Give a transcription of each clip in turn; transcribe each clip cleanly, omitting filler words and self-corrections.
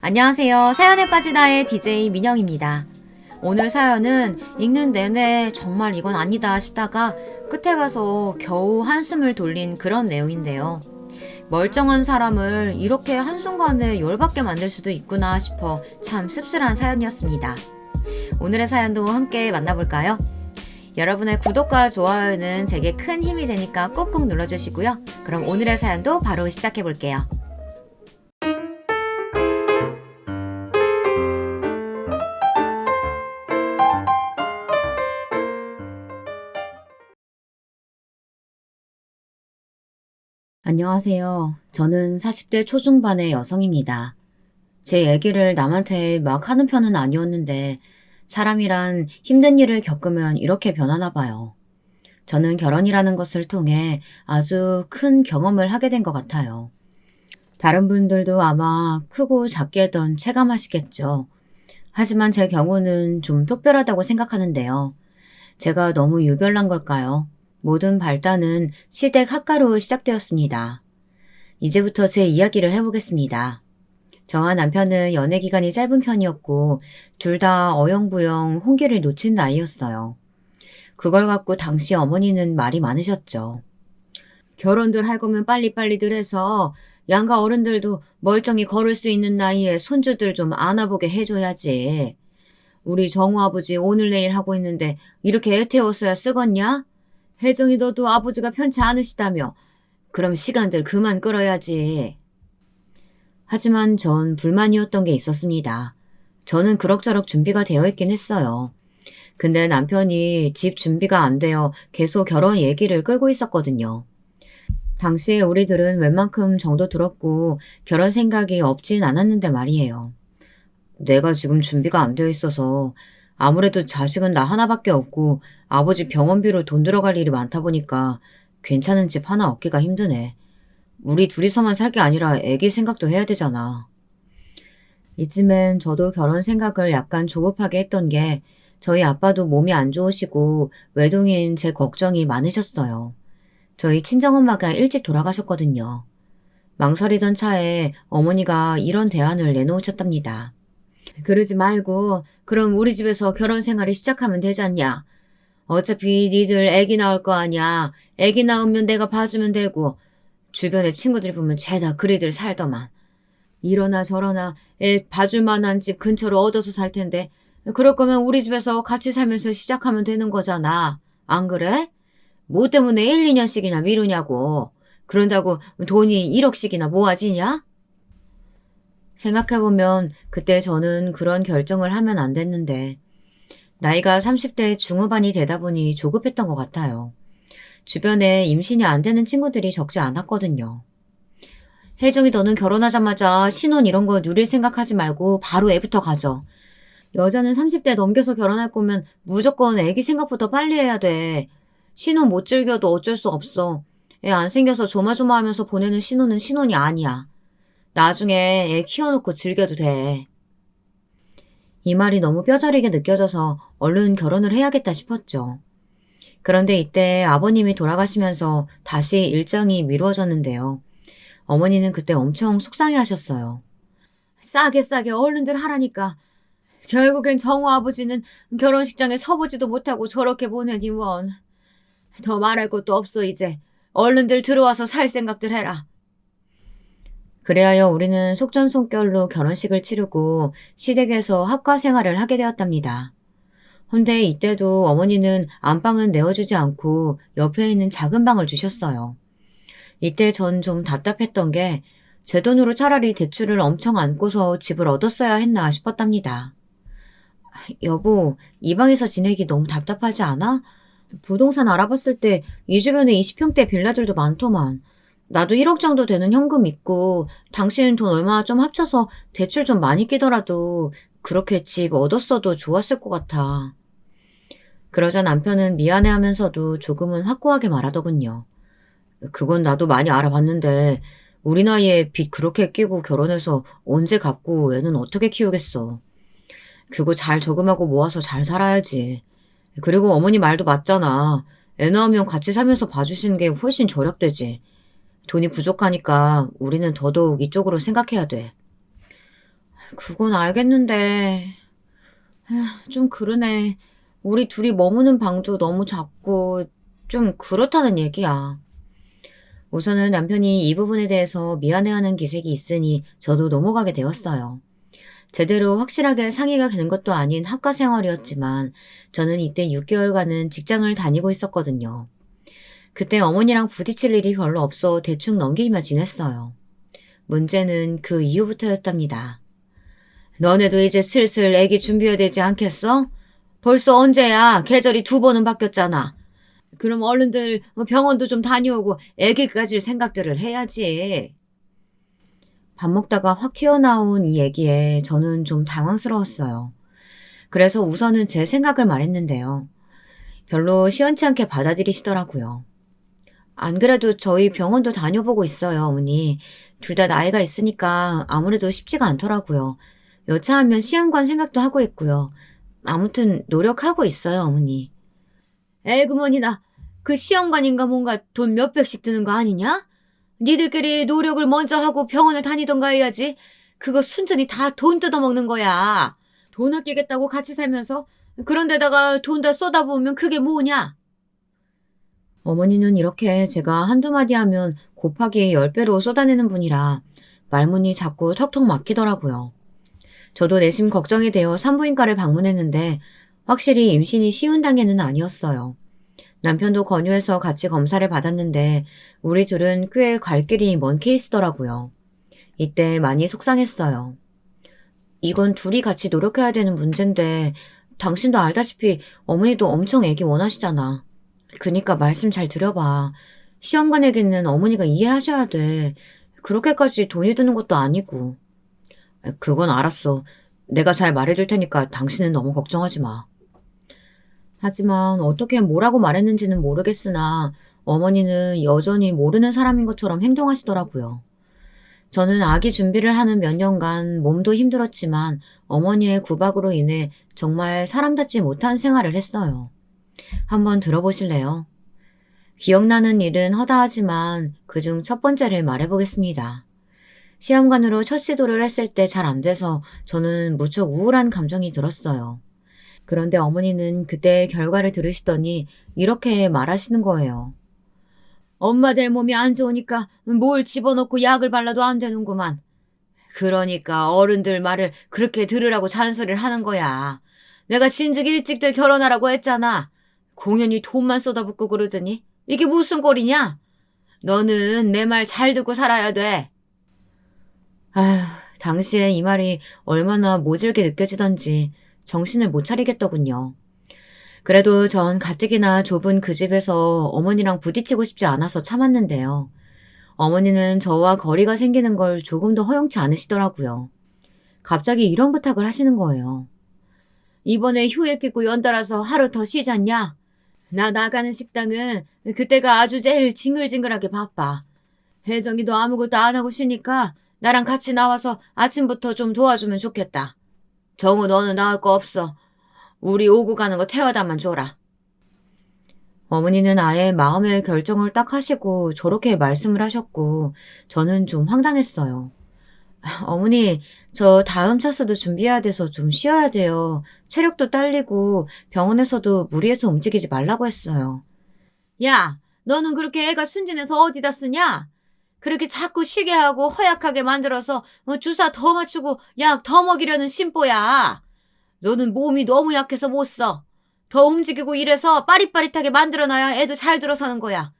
안녕하세요. 사연에 빠지다의 DJ 민영입니다. 오늘 사연은 읽는 내내 정말 이건 아니다 싶다가 끝에 가서 겨우 한숨을 돌린 그런 내용인데요. 멀쩡한 사람을 이렇게 한순간에 열받게 만들 수도 있구나 싶어 참 씁쓸한 사연이었습니다. 오늘의 사연도 함께 만나볼까요? 여러분의 구독과 좋아요는 제게 큰 힘이 되니까 꾹꾹 눌러주시고요. 그럼 오늘의 사연도 바로 시작해볼게요. 안녕하세요. 저는 40대 초중반의 여성입니다. 제 얘기를 남한테 막 하는 편은 아니었는데 사람이란 힘든 일을 겪으면 이렇게 변하나 봐요. 저는 결혼이라는 것을 통해 아주 큰 경험을 하게 된 것 같아요. 다른 분들도 아마 크고 작게든 체감하시겠죠. 하지만 제 경우는 좀 특별하다고 생각하는데요. 제가 너무 유별난 걸까요? 모든 발단은 시댁 학가로 시작되었습니다. 이제부터 제 이야기를 해보겠습니다. 저와 남편은 연애 기간이 짧은 편이었고 둘 다 어영부영 홍기를 놓친 나이였어요. 그걸 갖고 당시 어머니는 말이 많으셨죠. 결혼들 할 거면 빨리빨리들 해서 양가 어른들도 멀쩡히 걸을 수 있는 나이에 손주들 좀 안아보게 해줘야지. 우리 정우 아버지 오늘 내일 하고 있는데 이렇게 애태웠어야 쓰겄냐? 혜정이 너도 아버지가 편치 않으시다며. 그럼 시간들 그만 끌어야지. 하지만 전 불만이었던 게 있었습니다. 저는 그럭저럭 준비가 되어 있긴 했어요. 근데 남편이 집 준비가 안 되어 계속 결혼 얘기를 끌고 있었거든요. 당시에 우리들은 웬만큼 정도 들었고 결혼 생각이 없진 않았는데 말이에요. 내가 지금 준비가 안 되어 있어서 아무래도 자식은 나 하나밖에 없고 아버지 병원비로 돈 들어갈 일이 많다 보니까 괜찮은 집 하나 얻기가 힘드네. 우리 둘이서만 살 게 아니라 애기 생각도 해야 되잖아. 이쯤엔 저도 결혼 생각을 약간 조급하게 했던 게 저희 아빠도 몸이 안 좋으시고 외동인 제 걱정이 많으셨어요. 저희 친정엄마가 일찍 돌아가셨거든요. 망설이던 차에 어머니가 이런 대안을 내놓으셨답니다. 그러지 말고 그럼 우리 집에서 결혼 생활을 시작하면 되잖냐. 어차피 니들 애기 낳을 거 아니야. 애기 낳으면 내가 봐주면 되고 주변에 친구들 보면 죄다 그리들 살더만. 이러나 저러나 애 봐줄 만한 집 근처로 얻어서 살 텐데 그럴 거면 우리 집에서 같이 살면서 시작하면 되는 거잖아. 안 그래? 뭐 때문에 1, 2년씩이나 미루냐고. 그런다고 돈이 1억씩이나 모아지냐? 생각해보면 그때 저는 그런 결정을 하면 안 됐는데 나이가 30대 중후반이 되다 보니 조급했던 것 같아요. 주변에 임신이 안 되는 친구들이 적지 않았거든요. 혜정이 너는 결혼하자마자 신혼 이런 거 누릴 생각하지 말고 바로 애부터 가져. 여자는 30대 넘겨서 결혼할 거면 무조건 애기 생각부터 빨리 해야 돼. 신혼 못 즐겨도 어쩔 수 없어. 애 안 생겨서 조마조마하면서 보내는 신혼은 신혼이 아니야. 나중에 애 키워놓고 즐겨도 돼. 이 말이 너무 뼈저리게 느껴져서 얼른 결혼을 해야겠다 싶었죠. 그런데 이때 아버님이 돌아가시면서 다시 일정이 미루어졌는데요. 어머니는 그때 엄청 속상해 하셨어요. 싸게 얼른들 하라니까. 결국엔 정우 아버지는 결혼식장에 서보지도 못하고 저렇게 보내니 원. 더 말할 것도 없어 이제. 얼른들 들어와서 살 생각들 해라. 그래하여 우리는 속전속결로 결혼식을 치르고 시댁에서 합가 생활을 하게 되었답니다. 헌데 이때도 어머니는 안방은 내어주지 않고 옆에 있는 작은 방을 주셨어요. 이때 전 좀 답답했던 게 제 돈으로 차라리 대출을 엄청 안고서 집을 얻었어야 했나 싶었답니다. 여보, 이 방에서 지내기 너무 답답하지 않아? 부동산 알아봤을 때 이 주변에 20평대 빌라들도 많더만. 나도 1억 정도 되는 현금 있고 당신 돈 얼마 좀 합쳐서 대출 좀 많이 끼더라도 그렇게 집 얻었어도 좋았을 것 같아. 그러자 남편은 미안해하면서도 조금은 확고하게 말하더군요. 그건 나도 많이 알아봤는데 우리 나이에 빚 그렇게 끼고 결혼해서 언제 갚고 애는 어떻게 키우겠어. 그거 잘 저금하고 모아서 잘 살아야지. 그리고 어머니 말도 맞잖아. 애 낳으면 같이 살면서 봐주시는 게 훨씬 절약되지. 돈이 부족하니까 우리는 더더욱 이쪽으로 생각해야 돼. 그건 알겠는데, 좀 그러네. 우리 둘이 머무는 방도 너무 작고 좀 그렇다는 얘기야. 우선은 남편이 이 부분에 대해서 미안해하는 기색이 있으니 저도 넘어가게 되었어요. 제대로 확실하게 상의가 된 것도 아닌 학과 생활이었지만 저는 이때 6개월간은 직장을 다니고 있었거든요. 그때 어머니랑 부딪힐 일이 별로 없어 대충 넘기기만 지냈어요. 문제는 그 이후부터였답니다. 너네도 이제 슬슬 애기 준비해야 되지 않겠어? 벌써 언제야? 계절이 2번은 바뀌었잖아. 그럼 얼른들 병원도 좀 다녀오고 애기 가질 생각들을 해야지. 밥 먹다가 확 튀어나온 이 얘기에 저는 좀 당황스러웠어요. 그래서 우선은 제 생각을 말했는데요. 별로 시원치 않게 받아들이시더라고요. 안 그래도 저희 병원도 다녀보고 있어요, 어머니. 둘 다 나이가 있으니까 아무래도 쉽지가 않더라고요. 여차하면 시험관 생각도 하고 있고요. 아무튼 노력하고 있어요, 어머니. 에그머니나 그 시험관인가 뭔가 돈 몇백씩 드는 거 아니냐? 니들끼리 노력을 먼저 하고 병원을 다니던가 해야지. 그거 순전히 다 돈 뜯어먹는 거야. 돈 아끼겠다고 같이 살면서 그런 데다가 돈 다 쏟아부으면 그게 뭐냐? 어머니는 이렇게 제가 한두 마디 하면 곱하기 10배로 쏟아내는 분이라 말문이 자꾸 턱턱 막히더라고요. 저도 내심 걱정이 되어 산부인과를 방문했는데 확실히 임신이 쉬운 단계는 아니었어요. 남편도 권유해서 같이 검사를 받았는데 우리 둘은 꽤 갈 길이 먼 케이스더라고요. 이때 많이 속상했어요. 이건 둘이 같이 노력해야 되는 문제인데 당신도 알다시피 어머니도 엄청 애기 원하시잖아. 그니까 말씀 잘 들어봐. 시험관 애기는 어머니가 이해하셔야 돼. 그렇게까지 돈이 드는 것도 아니고. 그건 알았어. 내가 잘 말해줄 테니까 당신은 너무 걱정하지 마. 하지만 어떻게 뭐라고 말했는지는 모르겠으나 어머니는 여전히 모르는 사람인 것처럼 행동하시더라고요. 저는 아기 준비를 하는 몇 년간 몸도 힘들었지만 어머니의 구박으로 인해 정말 사람답지 못한 생활을 했어요. 한번 들어보실래요? 기억나는 일은 허다하지만 그중 첫 번째를 말해보겠습니다. 시험관으로 첫 시도를 했을 때 잘 안 돼서 저는 무척 우울한 감정이 들었어요. 그런데 어머니는 그때 결과를 들으시더니 이렇게 말하시는 거예요. 엄마 될 몸이 안 좋으니까 뭘 집어넣고 약을 발라도 안 되는구만. 그러니까 어른들 말을 그렇게 들으라고 잔소리를 하는 거야. 내가 진즉 일찍들 결혼하라고 했잖아. 공연히 돈만 쏟아붓고 그러더니 이게 무슨 꼴이냐? 너는 내 말 잘 듣고 살아야 돼. 아휴, 당시에 이 말이 얼마나 모질게 느껴지던지 정신을 못 차리겠더군요. 그래도 전 가뜩이나 좁은 그 집에서 어머니랑 부딪히고 싶지 않아서 참았는데요. 어머니는 저와 거리가 생기는 걸 조금도 허용치 않으시더라고요. 갑자기 이런 부탁을 하시는 거예요. 이번에 휴일 끼고 연달아서 하루 더 쉬잖냐? 나 나가는 식당은 그때가 아주 제일 징글징글하게 바빠. 혜정이도 아무것도 안 하고 쉬니까 나랑 같이 나와서 아침부터 좀 도와주면 좋겠다. 정우 너는 나올 거 없어. 우리 오고 가는 거 태워다만 줘라. 어머니는 아예 마음의 결정을 딱 하시고 저렇게 말씀을 하셨고 저는 좀 황당했어요. 어머니, 저 다음 차수도 준비해야 돼서 좀 쉬어야 돼요. 체력도 딸리고 병원에서도 무리해서 움직이지 말라고 했어요. 야, 너는 그렇게 애가 순진해서 어디다 쓰냐? 그렇게 자꾸 쉬게 하고 허약하게 만들어서 주사 더 맞추고 약 더 먹이려는 심보야. 너는 몸이 너무 약해서 못 써. 더 움직이고 이래서 빠릿빠릿하게 만들어놔야 애도 잘 들어서는 거야.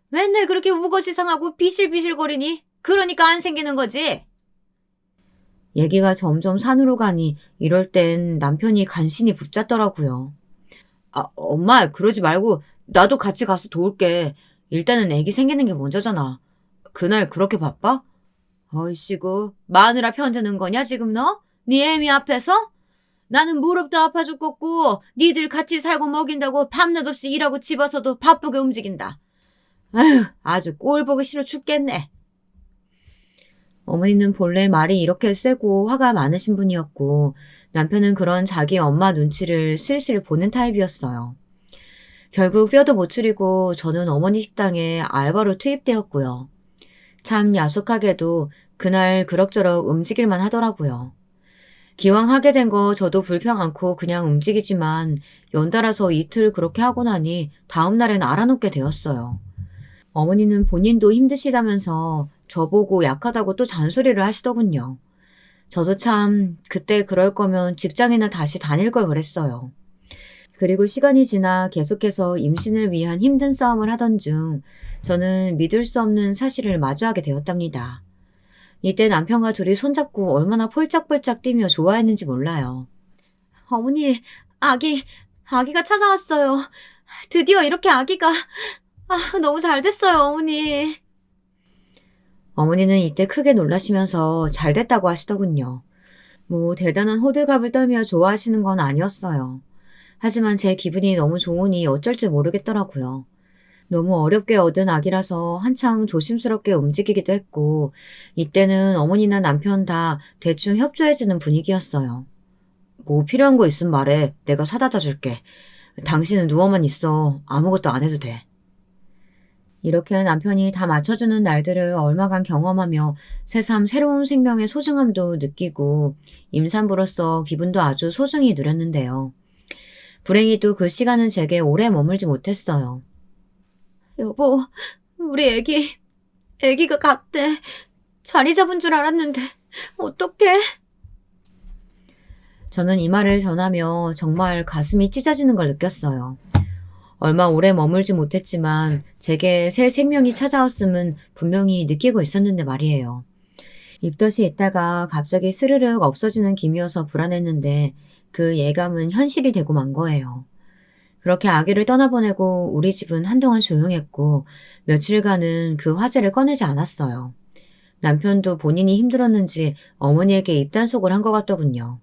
맨날 그렇게 우거지상하고 비실비실거리니? 그러니까 안 생기는 거지. 얘기가 점점 산으로 가니 이럴 땐 남편이 간신히 붙잡더라고요. 아, 엄마 그러지 말고 나도 같이 가서 도울게. 일단은 애기 생기는 게 먼저잖아. 그날 그렇게 바빠? 어이씨구 마누라 편드는 거냐 지금 너? 네 애미 앞에서? 나는 무릎도 아파 죽겠고 니들 같이 살고 먹인다고 밤낮 없이 일하고 집어서도 바쁘게 움직인다. 아휴 아주 꼴 보기 싫어 죽겠네. 어머니는 본래 말이 이렇게 세고 화가 많으신 분이었고 남편은 그런 자기 엄마 눈치를 슬슬 보는 타입이었어요. 결국 뼈도 못 추리고 저는 어머니 식당에 알바로 투입되었고요. 참 야속하게도 그날 그럭저럭 움직일만 하더라고요. 기왕 하게 된 거 저도 불평 않고 그냥 움직이지만 연달아서 이틀 그렇게 하고 나니 다음 날엔 알아놓게 되었어요. 어머니는 본인도 힘드시다면서 저보고 약하다고 또 잔소리를 하시더군요. 저도 참 그때 그럴 거면 직장이나 다시 다닐 걸 그랬어요. 그리고 시간이 지나 계속해서 임신을 위한 힘든 싸움을 하던 중 저는 믿을 수 없는 사실을 마주하게 되었답니다. 이때 남편과 둘이 손잡고 얼마나 폴짝폴짝 뛰며 좋아했는지 몰라요. 어머니, 아기가 찾아왔어요. 드디어 이렇게 아기가, 너무 잘 됐어요, 어머니. 어머니는 이때 크게 놀라시면서 잘 됐다고 하시더군요. 뭐 대단한 호들갑을 떨며 좋아하시는 건 아니었어요. 하지만 제 기분이 너무 좋으니 어쩔 줄 모르겠더라고요. 너무 어렵게 얻은 아기라서 한창 조심스럽게 움직이기도 했고, 이때는 어머니나 남편 다 대충 협조해주는 분위기였어요. 뭐 필요한 거 있으면 말해. 내가 사다 줄게. 당신은 누워만 있어. 아무것도 안 해도 돼. 이렇게 남편이 다 맞춰주는 날들을 얼마간 경험하며 새삼 새로운 생명의 소중함도 느끼고 임산부로서 기분도 아주 소중히 누렸는데요. 불행히도 그 시간은 제게 오래 머물지 못했어요. 여보, 우리 애기가 갔대. 자리 잡은 줄 알았는데 어떡해? 저는 이 말을 전하며 정말 가슴이 찢어지는 걸 느꼈어요. 얼마 오래 머물지 못했지만 제게 새 생명이 찾아왔음은 분명히 느끼고 있었는데 말이에요. 입덧이 있다가 갑자기 스르륵 없어지는 김이어서 불안했는데 그 예감은 현실이 되고 만 거예요. 그렇게 아기를 떠나보내고 우리 집은 한동안 조용했고 며칠간은 그 화제를 꺼내지 않았어요. 남편도 본인이 힘들었는지 어머니에게 입단속을 한 것 같더군요.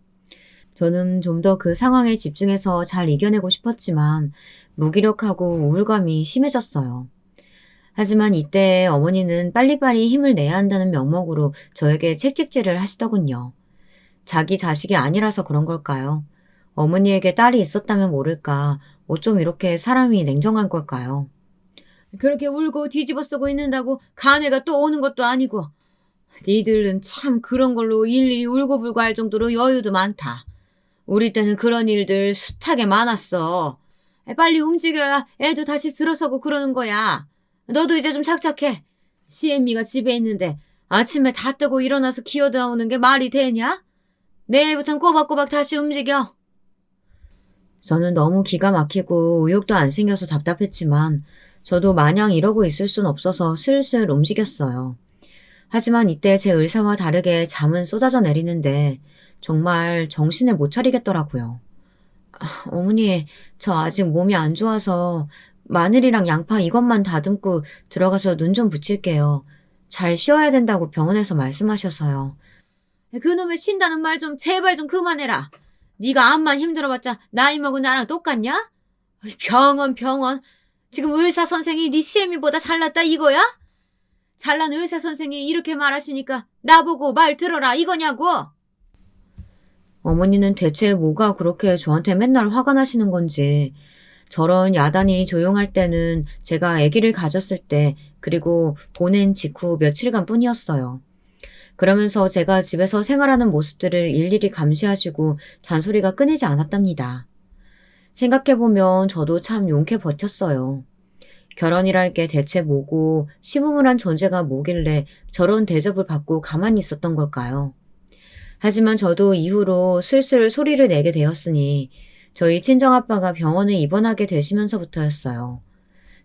저는 좀 더 그 상황에 집중해서 잘 이겨내고 싶었지만 무기력하고 우울감이 심해졌어요. 하지만 이때 어머니는 빨리빨리 힘을 내야 한다는 명목으로 저에게 채찍질을 하시더군요. 자기 자식이 아니라서 그런 걸까요? 어머니에게 딸이 있었다면 모를까 어쩜 이렇게 사람이 냉정한 걸까요? 그렇게 울고 뒤집어 쓰고 있는다고 간애가 또 오는 것도 아니고 니들은 참 그런 걸로 일일이 울고불고 할 정도로 여유도 많다. 우리 때는 그런 일들 숱하게 많았어. 빨리 움직여야 애도 다시 들어서고 그러는 거야. 너도 이제 좀 착착해. 시애미가 집에 있는데 아침에 다 뜨고 일어나서 기어나오는 게 말이 되냐? 내일부턴 꼬박꼬박 다시 움직여. 저는 너무 기가 막히고 의욕도 안 생겨서 답답했지만 저도 마냥 이러고 있을 순 없어서 슬슬 움직였어요. 하지만 이때 제 의사와 다르게 잠은 쏟아져 내리는데 정말 정신을 못 차리겠더라고요. 어머니, 저 아직 몸이 안 좋아서 마늘이랑 양파 이것만 다듬고 들어가서 눈 좀 붙일게요. 잘 쉬어야 된다고 병원에서 말씀하셔서요. 그놈의 쉰다는 말 좀 제발 좀 그만해라. 네가 암만 힘들어봤자 나이 먹은 나랑 똑같냐? 병원. 지금 의사 선생이 네 시애미보다 잘났다 이거야? 잘난 의사 선생이 이렇게 말하시니까 나보고 말 들어라 이거냐고? 어머니는 대체 뭐가 그렇게 저한테 맨날 화가 나시는 건지 저런 야단이 조용할 때는 제가 아기를 가졌을 때 그리고 보낸 직후 며칠간 뿐이었어요. 그러면서 제가 집에서 생활하는 모습들을 일일이 감시하시고 잔소리가 끊이지 않았답니다. 생각해보면 저도 참 용케 버텼어요. 결혼이랄 게 대체 뭐고 시부모란 존재가 뭐길래 저런 대접을 받고 가만히 있었던 걸까요? 하지만 저도 이후로 슬슬 소리를 내게 되었으니 저희 친정아빠가 병원에 입원하게 되시면서부터였어요.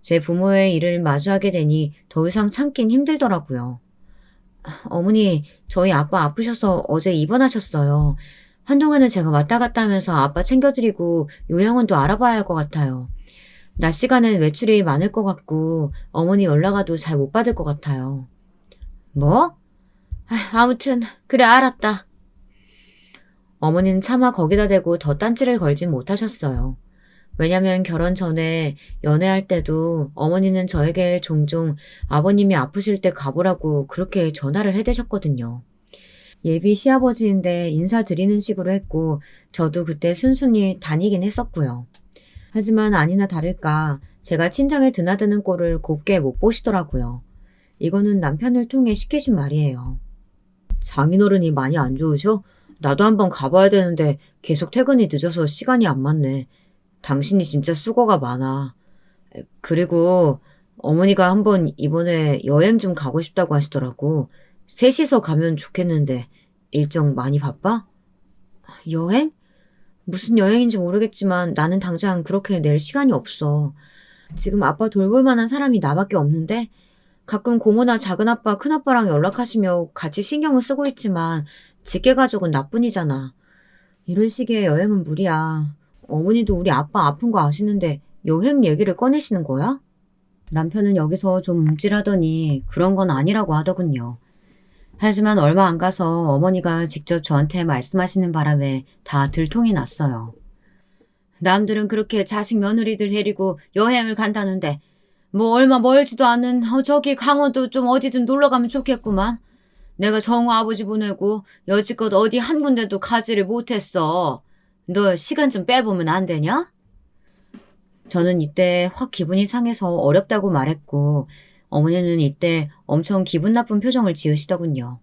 제 부모의 일을 마주하게 되니 더 이상 참긴 힘들더라고요. 어머니, 저희 아빠 아프셔서 어제 입원하셨어요. 한동안은 제가 왔다 갔다 하면서 아빠 챙겨드리고 요양원도 알아봐야 할 것 같아요. 낮 시간엔 외출이 많을 것 같고 어머니 연락 와도 잘 못 받을 것 같아요. 뭐? 아무튼 그래 알았다. 어머니는 차마 거기다 대고 더 딴지를 걸진 못하셨어요. 왜냐면 결혼 전에 연애할 때도 어머니는 저에게 종종 아버님이 아프실 때 가보라고 그렇게 전화를 해대셨거든요. 예비 시아버지인데 인사드리는 식으로 했고 저도 그때 순순히 다니긴 했었고요. 하지만 아니나 다를까 제가 친정에 드나드는 꼴을 곱게 못 보시더라고요. 이거는 남편을 통해 시키신 말이에요. 장인어른이 많이 안 좋으셔? 나도 한번 가봐야 되는데 계속 퇴근이 늦어서 시간이 안 맞네. 당신이 진짜 수고가 많아. 그리고 어머니가 한번 이번에 여행 좀 가고 싶다고 하시더라고. 셋이서 가면 좋겠는데 일정 많이 바빠? 여행? 무슨 여행인지 모르겠지만 나는 당장 그렇게 낼 시간이 없어. 지금 아빠 돌볼 만한 사람이 나밖에 없는데 가끔 고모나 작은아빠, 큰아빠랑 연락하시며 같이 신경을 쓰고 있지만 직계가족은 나뿐이잖아. 이런 식의 여행은 무리야. 어머니도 우리 아빠 아픈 거 아시는데 여행 얘기를 꺼내시는 거야? 남편은 여기서 좀 움찔하더니 그런 건 아니라고 하더군요. 하지만 얼마 안 가서 어머니가 직접 저한테 말씀하시는 바람에 다 들통이 났어요. 남들은 그렇게 자식 며느리들 데리고 여행을 간다는데 뭐 얼마 멀지도 않은 저기 강원도 좀 어디든 놀러 가면 좋겠구만. 내가 정우 아버지 보내고 여지껏 어디 한 군데도 가지를 못했어. 너 시간 좀 빼보면 안 되냐? 저는 이때 확 기분이 상해서 어렵다고 말했고 어머니는 이때 엄청 기분 나쁜 표정을 지으시더군요.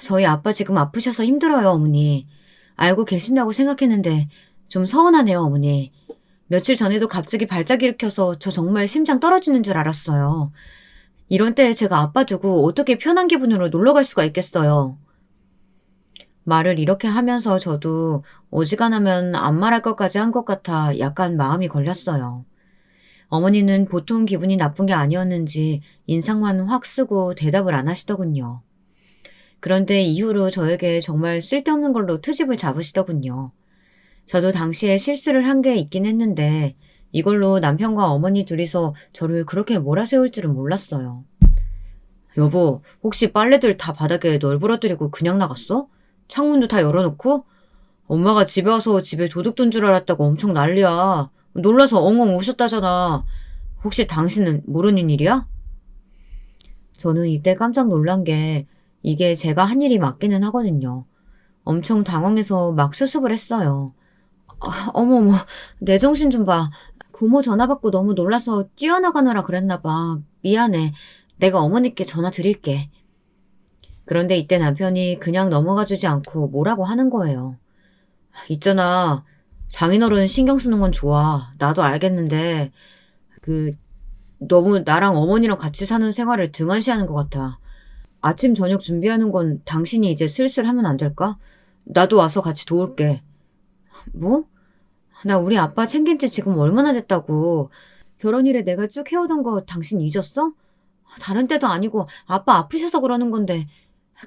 저희 아빠 지금 아프셔서 힘들어요, 어머니. 알고 계신다고 생각했는데 좀 서운하네요, 어머니. 며칠 전에도 갑자기 발작 일으켜서 저 정말 심장 떨어지는 줄 알았어요. 이런 때 제가 아빠 두고 어떻게 편한 기분으로 놀러 갈 수가 있겠어요. 말을 이렇게 하면서 저도 어지간하면 안 말할 것까지 한 것 같아 약간 마음이 걸렸어요. 어머니는 보통 기분이 나쁜 게 아니었는지 인상만 확 쓰고 대답을 안 하시더군요. 그런데 이후로 저에게 정말 쓸데없는 걸로 트집을 잡으시더군요. 저도 당시에 실수를 한 게 있긴 했는데 이걸로 남편과 어머니 둘이서 저를 그렇게 몰아세울 줄은 몰랐어요. 여보, 혹시 빨래들 다 바닥에 널브러뜨리고 그냥 나갔어? 창문도 다 열어놓고? 엄마가 집에 와서 집에 도둑 든 줄 알았다고 엄청 난리야. 놀라서 엉엉 우셨다잖아. 혹시 당신은 모르는 일이야? 저는 이때 깜짝 놀란 게 이게 제가 한 일이 맞기는 하거든요. 엄청 당황해서 막 수습을 했어요. 어머머, 내 정신 좀 봐. 고모 전화 받고 너무 놀라서 뛰어나가느라 그랬나 봐. 미안해. 내가 어머니께 전화 드릴게. 그런데 이때 남편이 그냥 넘어가 주지 않고 뭐라고 하는 거예요. 있잖아. 장인어른 신경 쓰는 건 좋아. 나도 알겠는데 너무 나랑 어머니랑 같이 사는 생활을 등한시하는 것 같아. 아침 저녁 준비하는 건 당신이 이제 슬슬 하면 안 될까? 나도 와서 같이 도울게. 뭐? 나 우리 아빠 챙긴 지 지금 얼마나 됐다고. 결혼일에 내가 쭉 해오던 거 당신 잊었어? 다른 때도 아니고 아빠 아프셔서 그러는 건데.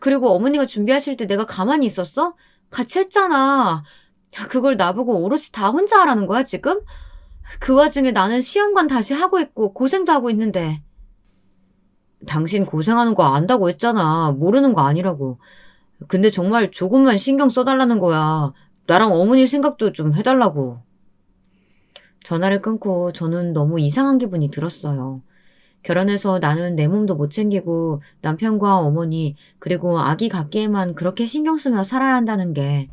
그리고 어머니가 준비하실 때 내가 가만히 있었어? 같이 했잖아. 그걸 나보고 오롯이 다 혼자 하라는 거야, 지금? 그 와중에 나는 시험관 다시 하고 있고 고생도 하고 있는데. 당신 고생하는 거 안다고 했잖아. 모르는 거 아니라고. 근데 정말 조금만 신경 써달라는 거야. 나랑 어머니 생각도 좀 해달라고. 전화를 끊고 저는 너무 이상한 기분이 들었어요. 결혼해서 나는 내 몸도 못 챙기고 남편과 어머니 그리고 아기 갖기에만 그렇게 신경 쓰며 살아야 한다는 게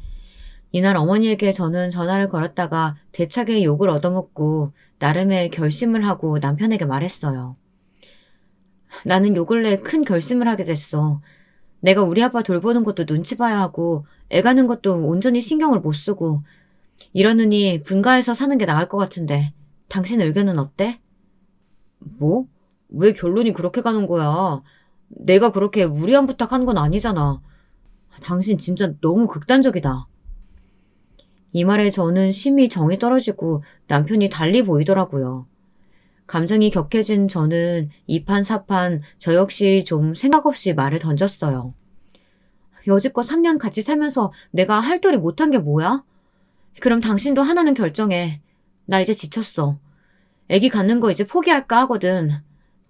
이날 어머니에게 저는 전화를 걸었다가 대차게 욕을 얻어먹고 나름의 결심을 하고 남편에게 말했어요. 나는 요 근래 큰 결심을 하게 됐어. 내가 우리 아빠 돌보는 것도 눈치 봐야 하고 애 가는 것도 온전히 신경을 못 쓰고 이러느니 분가해서 사는 게 나을 것 같은데 당신 의견은 어때? 뭐? 왜 결론이 그렇게 가는 거야? 내가 그렇게 무리한 부탁한 건 아니잖아. 당신 진짜 너무 극단적이다. 이 말에 저는 심히 정이 떨어지고 남편이 달리 보이더라고요. 감정이 격해진 저는 이판사판 저 역시 좀 생각 없이 말을 던졌어요. 여지껏 3년 같이 살면서 내가 할 도리 못한 게 뭐야? 그럼 당신도 하나는 결정해. 나 이제 지쳤어. 애기 갖는 거 이제 포기할까 하거든.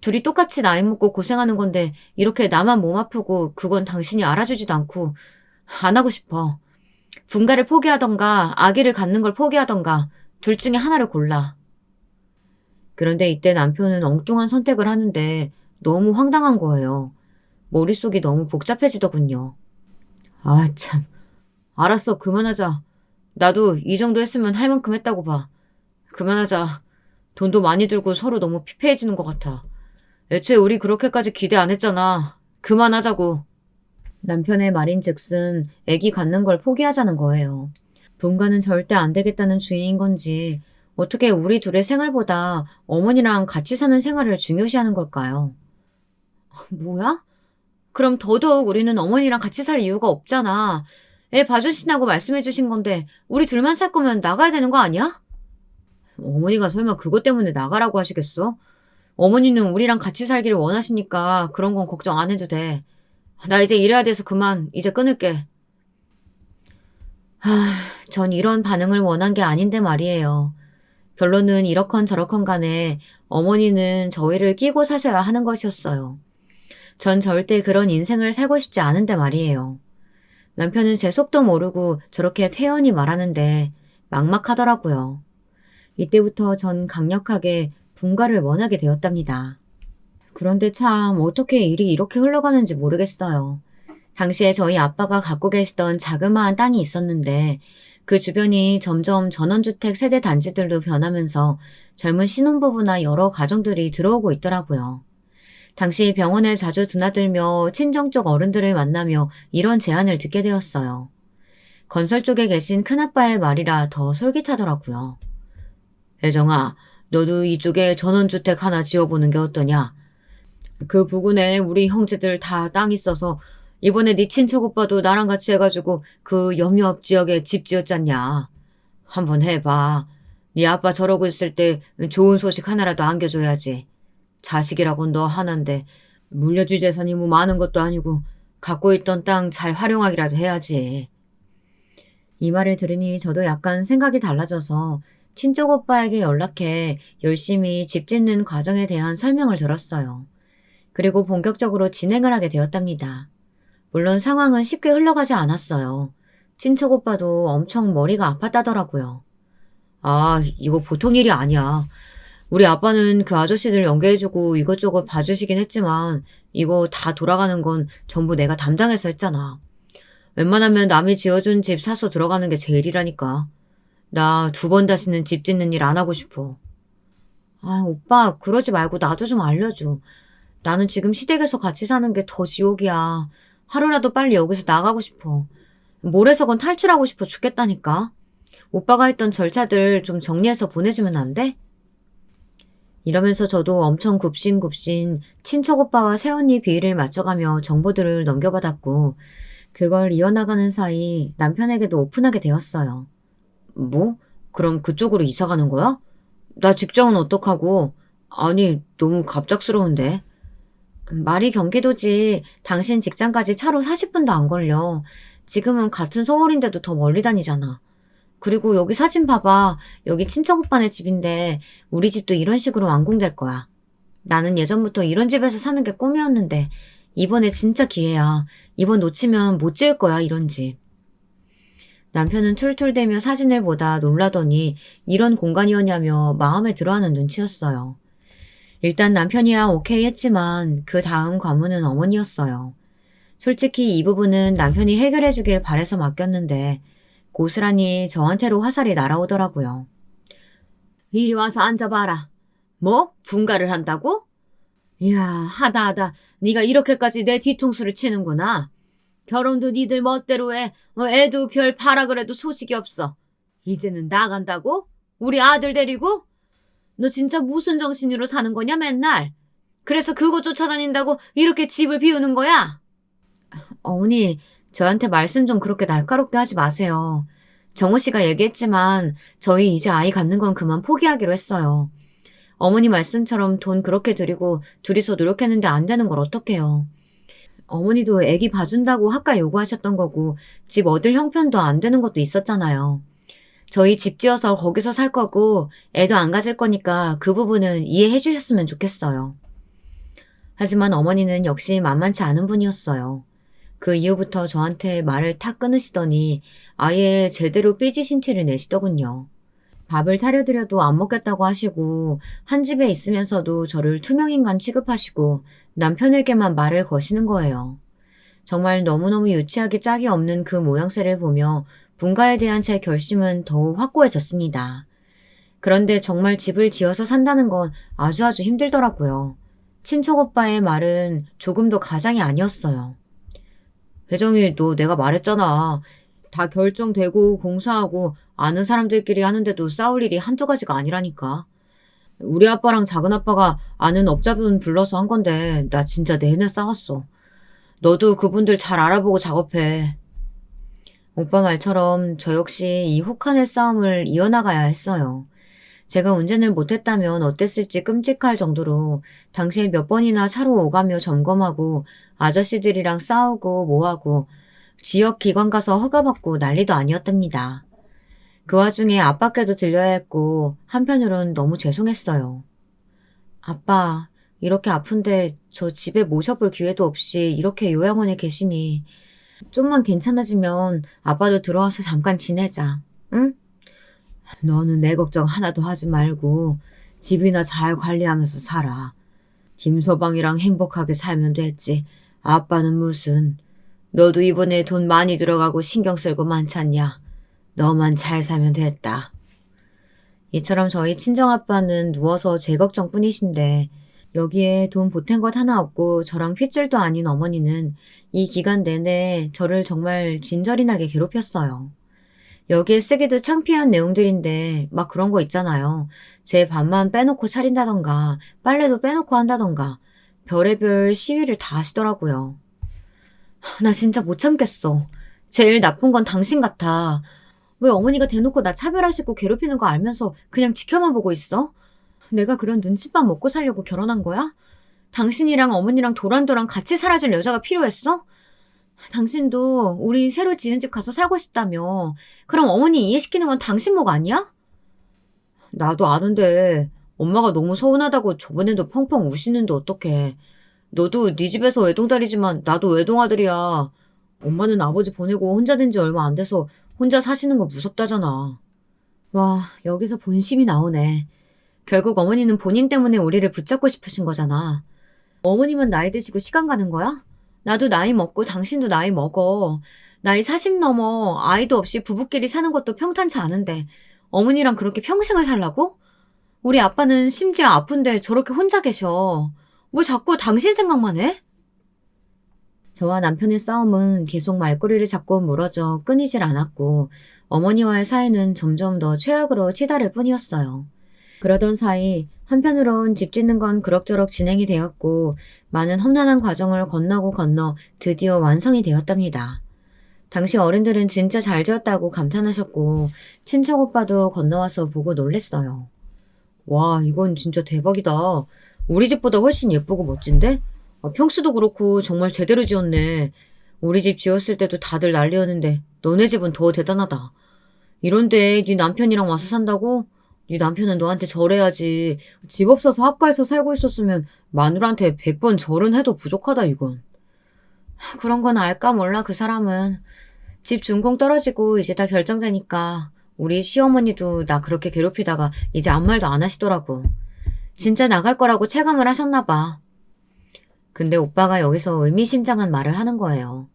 둘이 똑같이 나이 먹고 고생하는 건데 이렇게 나만 몸 아프고 그건 당신이 알아주지도 않고 안 하고 싶어. 분가를 포기하던가 아기를 갖는 걸 포기하던가 둘 중에 하나를 골라. 그런데 이때 남편은 엉뚱한 선택을 하는데 너무 황당한 거예요. 머릿속이 너무 복잡해지더군요. 아, 참. 알았어, 그만하자. 나도 이 정도 했으면 할 만큼 했다고 봐. 그만하자. 돈도 많이 들고 서로 너무 피폐해지는 것 같아. 애초에 우리 그렇게까지 기대 안 했잖아. 그만하자고. 남편의 말인즉슨 아기 갖는 걸 포기하자는 거예요. 분가는 절대 안 되겠다는 주의인 건지 어떻게 우리 둘의 생활보다 어머니랑 같이 사는 생활을 중요시하는 걸까요? 뭐야? 그럼 더더욱 우리는 어머니랑 같이 살 이유가 없잖아. 애 봐주신다고 말씀해 주신 건데 우리 둘만 살 거면 나가야 되는 거 아니야? 어머니가 설마 그것 때문에 나가라고 하시겠어? 어머니는 우리랑 같이 살기를 원하시니까 그런 건 걱정 안 해도 돼. 나 이제 일해야 돼서 그만, 이제 끊을게. 전 이런 반응을 원한 게 아닌데 말이에요. 결론은 이러컨 저러컨 간에 어머니는 저희를 끼고 사셔야 하는 것이었어요. 전 절대 그런 인생을 살고 싶지 않은데 말이에요. 남편은 제 속도 모르고 저렇게 태연히 말하는데 막막하더라고요. 이때부터 전 강력하게 분가를 원하게 되었답니다. 그런데 참 어떻게 일이 이렇게 흘러가는지 모르겠어요. 당시에 저희 아빠가 갖고 계시던 자그마한 땅이 있었는데 그 주변이 점점 전원주택 세대 단지들로 변하면서 젊은 신혼부부나 여러 가정들이 들어오고 있더라고요. 당시 병원에 자주 드나들며 친정쪽 어른들을 만나며 이런 제안을 듣게 되었어요. 건설 쪽에 계신 큰아빠의 말이라 더 솔깃하더라고요. 혜정아, 너도 이쪽에 전원주택 하나 지어보는 게 어떠냐? 그 부근에 우리 형제들 다 땅 있어서 이번에 네 친척 오빠도 나랑 같이 해가지고 그 염유업 지역에 집 지었잖냐. 한번 해봐. 네 아빠 저러고 있을 때 좋은 소식 하나라도 안겨줘야지. 자식이라곤 너 하나인데 물려줄 재산이 뭐 많은 것도 아니고 갖고 있던 땅 잘 활용하기라도 해야지. 이 말을 들으니 저도 약간 생각이 달라져서 친척 오빠에게 연락해 열심히 집 짓는 과정에 대한 설명을 들었어요. 그리고 본격적으로 진행을 하게 되었답니다. 물론 상황은 쉽게 흘러가지 않았어요. 친척 오빠도 엄청 머리가 아팠다더라고요. 아, 이거 보통 일이 아니야. 우리 아빠는 그 아저씨들 연계해주고 이것저것 봐주시긴 했지만 이거 다 돌아가는 건 전부 내가 담당해서 했잖아. 웬만하면 남이 지어준 집 사서 들어가는 게 제일이라니까. 나 2번 다시는 집 짓는 일 안 하고 싶어. 아, 오빠 그러지 말고 나도 좀 알려줘. 나는 지금 시댁에서 같이 사는 게 더 지옥이야. 하루라도 빨리 여기서 나가고 싶어. 모래석은 탈출하고 싶어 죽겠다니까. 오빠가 했던 절차들 좀 정리해서 보내주면 안 돼? 이러면서 저도 엄청 굽신굽신 친척 오빠와 새언니 비위를 맞춰가며 정보들을 넘겨받았고 그걸 이어나가는 사이 남편에게도 오픈하게 되었어요. 뭐? 그럼 그쪽으로 이사 가는 거야? 나 직장은 어떡하고? 아니, 너무 갑작스러운데. 말이 경기도지 당신 직장까지 차로 40분도 안 걸려. 지금은 같은 서울인데도 더 멀리 다니잖아. 그리고 여기 사진 봐봐. 여기 친척 오빠네 집인데 우리 집도 이런 식으로 완공될 거야. 나는 예전부터 이런 집에서 사는 게 꿈이었는데 이번에 진짜 기회야. 이번 놓치면 못 지을 거야, 이런 집. 남편은 툴툴대며 사진을 보다 놀라더니 이런 공간이었냐며 마음에 들어하는 눈치였어요. 일단 남편이야 오케이 했지만 그 다음 관문은 어머니였어요. 솔직히 이 부분은 남편이 해결해 주길 바래서 맡겼는데 고스란히 저한테로 화살이 날아오더라고요. 이리 와서 앉아봐라. 뭐? 분가를 한다고? 이야, 하다 네가 이렇게까지 내 뒤통수를 치는구나. 결혼도 니들 멋대로 해. 애도 별 봐라 그래도 소식이 없어. 이제는 나간다고? 우리 아들 데리고? 너 진짜 무슨 정신으로 사는 거냐 맨날? 그래서 그거 쫓아다닌다고 이렇게 집을 비우는 거야? 어머니, 저한테 말씀 좀 그렇게 날카롭게 하지 마세요. 정우 씨가 얘기했지만 저희 이제 아이 갖는 건 그만 포기하기로 했어요. 어머니 말씀처럼 돈 그렇게 들이고 둘이서 노력했는데 안 되는 걸 어떡해요. 어머니도 애기 봐준다고 학가 요구하셨던 거고 집 얻을 형편도 안 되는 것도 있었잖아요. 저희 집 지어서 거기서 살 거고 애도 안 가질 거니까 그 부분은 이해해 주셨으면 좋겠어요. 하지만 어머니는 역시 만만치 않은 분이었어요. 그 이후부터 저한테 말을 탁 끊으시더니 아예 제대로 삐지신 티를 내시더군요. 밥을 차려드려도 안 먹겠다고 하시고 한 집에 있으면서도 저를 투명인간 취급하시고 남편에게만 말을 거시는 거예요. 정말 너무너무 유치하게 짝이 없는 그 모양새를 보며 분가에 대한 제 결심은 더욱 확고해졌습니다. 그런데 정말 집을 지어서 산다는 건 아주 힘들더라고요. 친척 오빠의 말은 조금도 가장이 아니었어요. 혜정이, 너 내가 말했잖아. 다 결정되고 공사하고 아는 사람들끼리 하는데도 싸울 일이 한두 가지가 아니라니까. 우리 아빠랑 작은 아빠가 아는 업자분 불러서 한 건데 나 진짜 내내 싸웠어. 너도 그분들 잘 알아보고 작업해. 오빠 말처럼 저 역시 이 혹한의 싸움을 이어나가야 했어요. 제가 운전을 못했다면 어땠을지 끔찍할 정도로 당시에 몇 번이나 차로 오가며 점검하고 아저씨들이랑 싸우고 뭐하고 지역 기관 가서 허가받고 난리도 아니었답니다. 그 와중에 아빠께도 들려야 했고 한편으론 너무 죄송했어요. 아빠, 이렇게 아픈데 저 집에 모셔볼 기회도 없이 이렇게 요양원에 계시니 좀만 괜찮아지면 아빠도 들어와서 잠깐 지내자. 응? 너는 내 걱정 하나도 하지 말고 집이나 잘 관리하면서 살아. 김서방이랑 행복하게 살면 됐지. 아빠는 무슨. 너도 이번에 돈 많이 들어가고 신경 쓸 거 많잖냐. 너만 잘 살면 됐다. 이처럼 저희 친정아빠는 누워서 제 걱정뿐이신데 여기에 돈 보탠 것 하나 없고 저랑 핏줄도 아닌 어머니는 이 기간 내내 저를 정말 진저리나게 괴롭혔어요. 여기에 쓰기도 창피한 내용들인데 막 그런 거 있잖아요. 제 밥만 빼놓고 차린다던가 빨래도 빼놓고 한다던가 별의별 시위를 다 하시더라고요. 나 진짜 못 참겠어. 제일 나쁜 건 당신 같아. 왜 어머니가 대놓고 나 차별하시고 괴롭히는 거 알면서 그냥 지켜만 보고 있어? 내가 그런 눈칫밥 먹고 살려고 결혼한 거야? 당신이랑 어머니랑 도란도란 같이 살아줄 여자가 필요했어? 당신도 우리 새로 지은 집 가서 살고 싶다며. 그럼 어머니 이해시키는 건 당신 목 아니야? 나도 아는데 엄마가 너무 서운하다고 저번에도 펑펑 우시는데 어떡해. 너도 네 집에서 외동딸이지만 나도 외동아들이야. 엄마는 아버지 보내고 혼자 된 지 얼마 안 돼서 혼자 사시는 거 무섭다잖아. 와, 여기서 본심이 나오네. 결국 어머니는 본인 때문에 우리를 붙잡고 싶으신 거잖아. 어머니만 나이 드시고 시간 가는 거야? 나도 나이 먹고 당신도 나이 먹어. 나이 40 넘어 아이도 없이 부부끼리 사는 것도 평탄치 않은데 어머니랑 그렇게 평생을 살라고? 우리 아빠는 심지어 아픈데 저렇게 혼자 계셔. 뭐 자꾸 당신 생각만 해? 저와 남편의 싸움은 계속 말꼬리를 잡고 물어져 끊이질 않았고 어머니와의 사이는 점점 더 최악으로 치달을 뿐이었어요. 그러던 사이 한편으론 집 짓는 건 그럭저럭 진행이 되었고 많은 험난한 과정을 건너고 건너 드디어 완성이 되었답니다. 당시 어른들은 진짜 잘 지었다고 감탄하셨고 친척 오빠도 건너와서 보고 놀랬어요. 와, 이건 진짜 대박이다. 우리 집보다 훨씬 예쁘고 멋진데? 평수도 그렇고 정말 제대로 지었네. 우리 집 지었을 때도 다들 난리였는데 너네 집은 더 대단하다. 이런데 네 남편이랑 와서 산다고? 네 남편은 너한테 절해야지. 집 없어서 합가해서 살고 있었으면 마누라한테 100번 절은 해도 부족하다 이건. 그런 건 알까 몰라 그 사람은. 집 준공 떨어지고 이제 다 결정되니까 우리 시어머니도 나 그렇게 괴롭히다가 이제 아무 말도 안 하시더라고. 진짜 나갈 거라고 체감을 하셨나 봐. 근데 오빠가 여기서 의미심장한 말을 하는 거예요.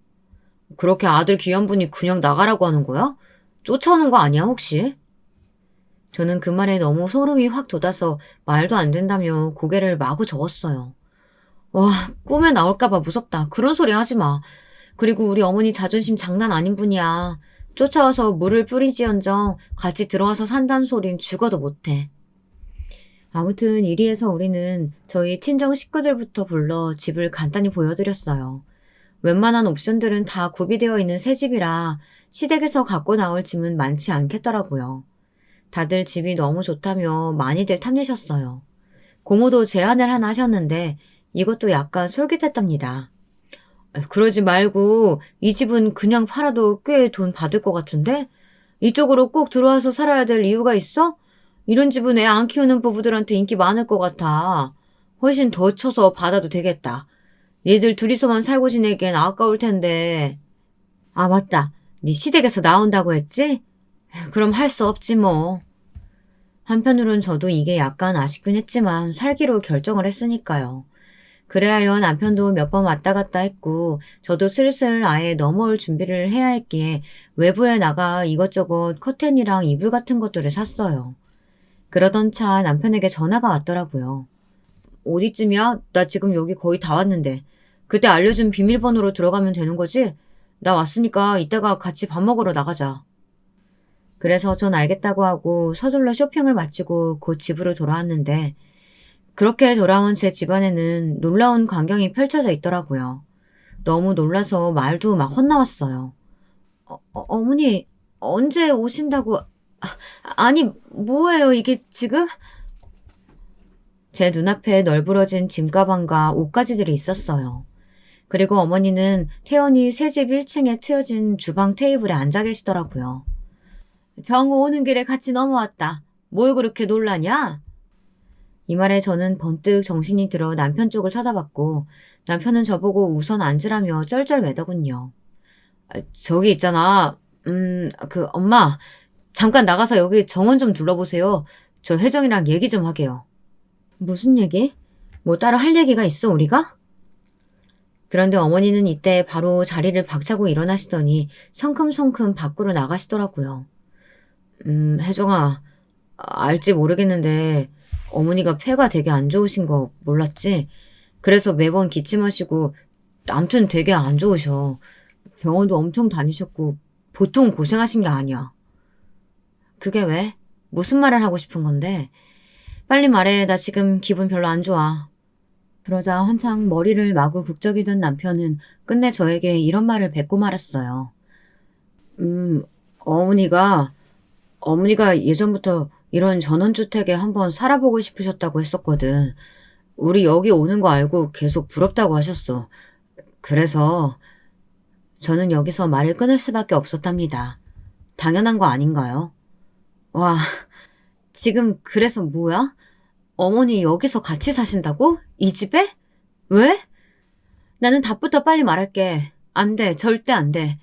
그렇게 아들 귀한분이 그냥 나가라고 하는 거야? 쫓아오는 거 아니야 혹시? 저는 그 말에 너무 소름이 확 돋아서 말도 안 된다며 고개를 마구 저었어요. 와, 꿈에 나올까봐 무섭다. 그런 소리 하지 마. 그리고 우리 어머니 자존심 장난 아닌 분이야. 쫓아와서 물을 뿌리지언정 같이 들어와서 산다는 소린 죽어도 못해. 아무튼 이리해서 우리는 저희 친정 식구들부터 불러 집을 간단히 보여드렸어요. 웬만한 옵션들은 다 구비되어 있는 새 집이라 시댁에서 갖고 나올 짐은 많지 않겠더라고요. 다들 집이 너무 좋다며 많이들 탐내셨어요. 고모도 제안을 하나 하셨는데 이것도 약간 솔깃했답니다. 그러지 말고 이 집은 그냥 팔아도 꽤 돈 받을 것 같은데? 이쪽으로 꼭 들어와서 살아야 될 이유가 있어? 이런 집은 애 안 키우는 부부들한테 인기 많을 것 같아. 훨씬 더 쳐서 받아도 되겠다. 얘들 둘이서만 살고 지내기엔 아까울 텐데. 아 맞다. 네 시댁에서 나온다고 했지? 그럼 할 수 없지 뭐. 한편으론 저도 이게 약간 아쉽긴 했지만 살기로 결정을 했으니까요. 그래야 남편도 몇 번 왔다 갔다 했고 저도 슬슬 아예 넘어올 준비를 해야 했기에 외부에 나가 이것저것 커튼이랑 이불 같은 것들을 샀어요. 그러던 차 남편에게 전화가 왔더라고요. 어디쯤이야? 나 지금 여기 거의 다 왔는데. 그때 알려준 비밀번호로 들어가면 되는 거지? 나 왔으니까 이따가 같이 밥 먹으러 나가자. 그래서 전 알겠다고 하고 서둘러 쇼핑을 마치고 곧 집으로 돌아왔는데 그렇게 돌아온 제 집안에는 놀라운 광경이 펼쳐져 있더라고요. 너무 놀라서 말도 막 헛나왔어요. 어머니, 언제 오신다고, 아니, 뭐예요, 이게 지금? 제 눈앞에 널브러진 짐가방과 옷가지들이 있었어요. 그리고 어머니는 태연이 새집 1층에 트여진 주방 테이블에 앉아 계시더라고요. 정우 오는 길에 같이 넘어왔다. 뭘 그렇게 놀라냐? 이 말에 저는 번뜩 정신이 들어 남편 쪽을 쳐다봤고 남편은 저보고 우선 앉으라며 쩔쩔매더군요. 저기 있잖아. 엄마. 잠깐 나가서 여기 정원 좀 둘러보세요. 저 혜정이랑 얘기 좀 하게요. 무슨 얘기? 뭐 따로 할 얘기가 있어, 우리가? 그런데 어머니는 이때 바로 자리를 박차고 일어나시더니 성큼성큼 밖으로 나가시더라고요. 혜정아, 알지 모르겠는데 어머니가 폐가 되게 안 좋으신 거 몰랐지? 그래서 매번 기침하시고 암튼 되게 안 좋으셔. 병원도 엄청 다니셨고 보통 고생하신 게 아니야. 그게 왜? 무슨 말을 하고 싶은 건데? 빨리 말해. 나 지금 기분 별로 안 좋아. 그러자 한창 머리를 마구 북적이던 남편은 끝내 저에게 이런 말을 뱉고 말았어요. 어머니가 예전부터 이런 전원주택에 한번 살아보고 싶으셨다고 했었거든. 우리 여기 오는 거 알고 계속 부럽다고 하셨어. 그래서 저는 여기서 말을 끊을 수밖에 없었답니다. 당연한 거 아닌가요? 와, 지금 그래서 뭐야? 어머니 여기서 같이 사신다고? 이 집에? 왜? 나는 답부터 빨리 말할게. 안 돼, 절대 안 돼.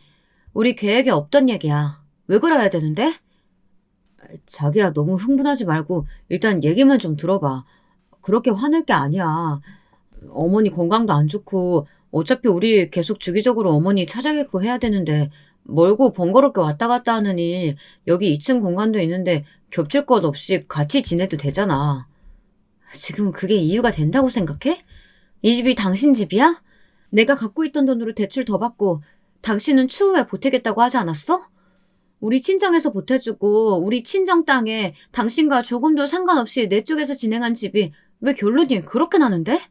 우리 계획에 없던 얘기야. 왜 그래야 되는데? 자기야, 너무 흥분하지 말고 일단 얘기만 좀 들어봐. 그렇게 화낼 게 아니야. 어머니 건강도 안 좋고 어차피 우리 계속 주기적으로 어머니 찾아뵙고 해야 되는데 멀고 번거롭게 왔다 갔다 하느니 여기 2층 공간도 있는데 겹칠 것 없이 같이 지내도 되잖아. 지금 그게 이유가 된다고 생각해? 이 집이 당신 집이야? 내가 갖고 있던 돈으로 대출 더 받고 당신은 추후에 보태겠다고 하지 않았어? 우리 친정에서 보태주고 우리 친정 땅에 당신과 조금도 상관없이 내 쪽에서 진행한 집이 왜 결론이 그렇게 나는데?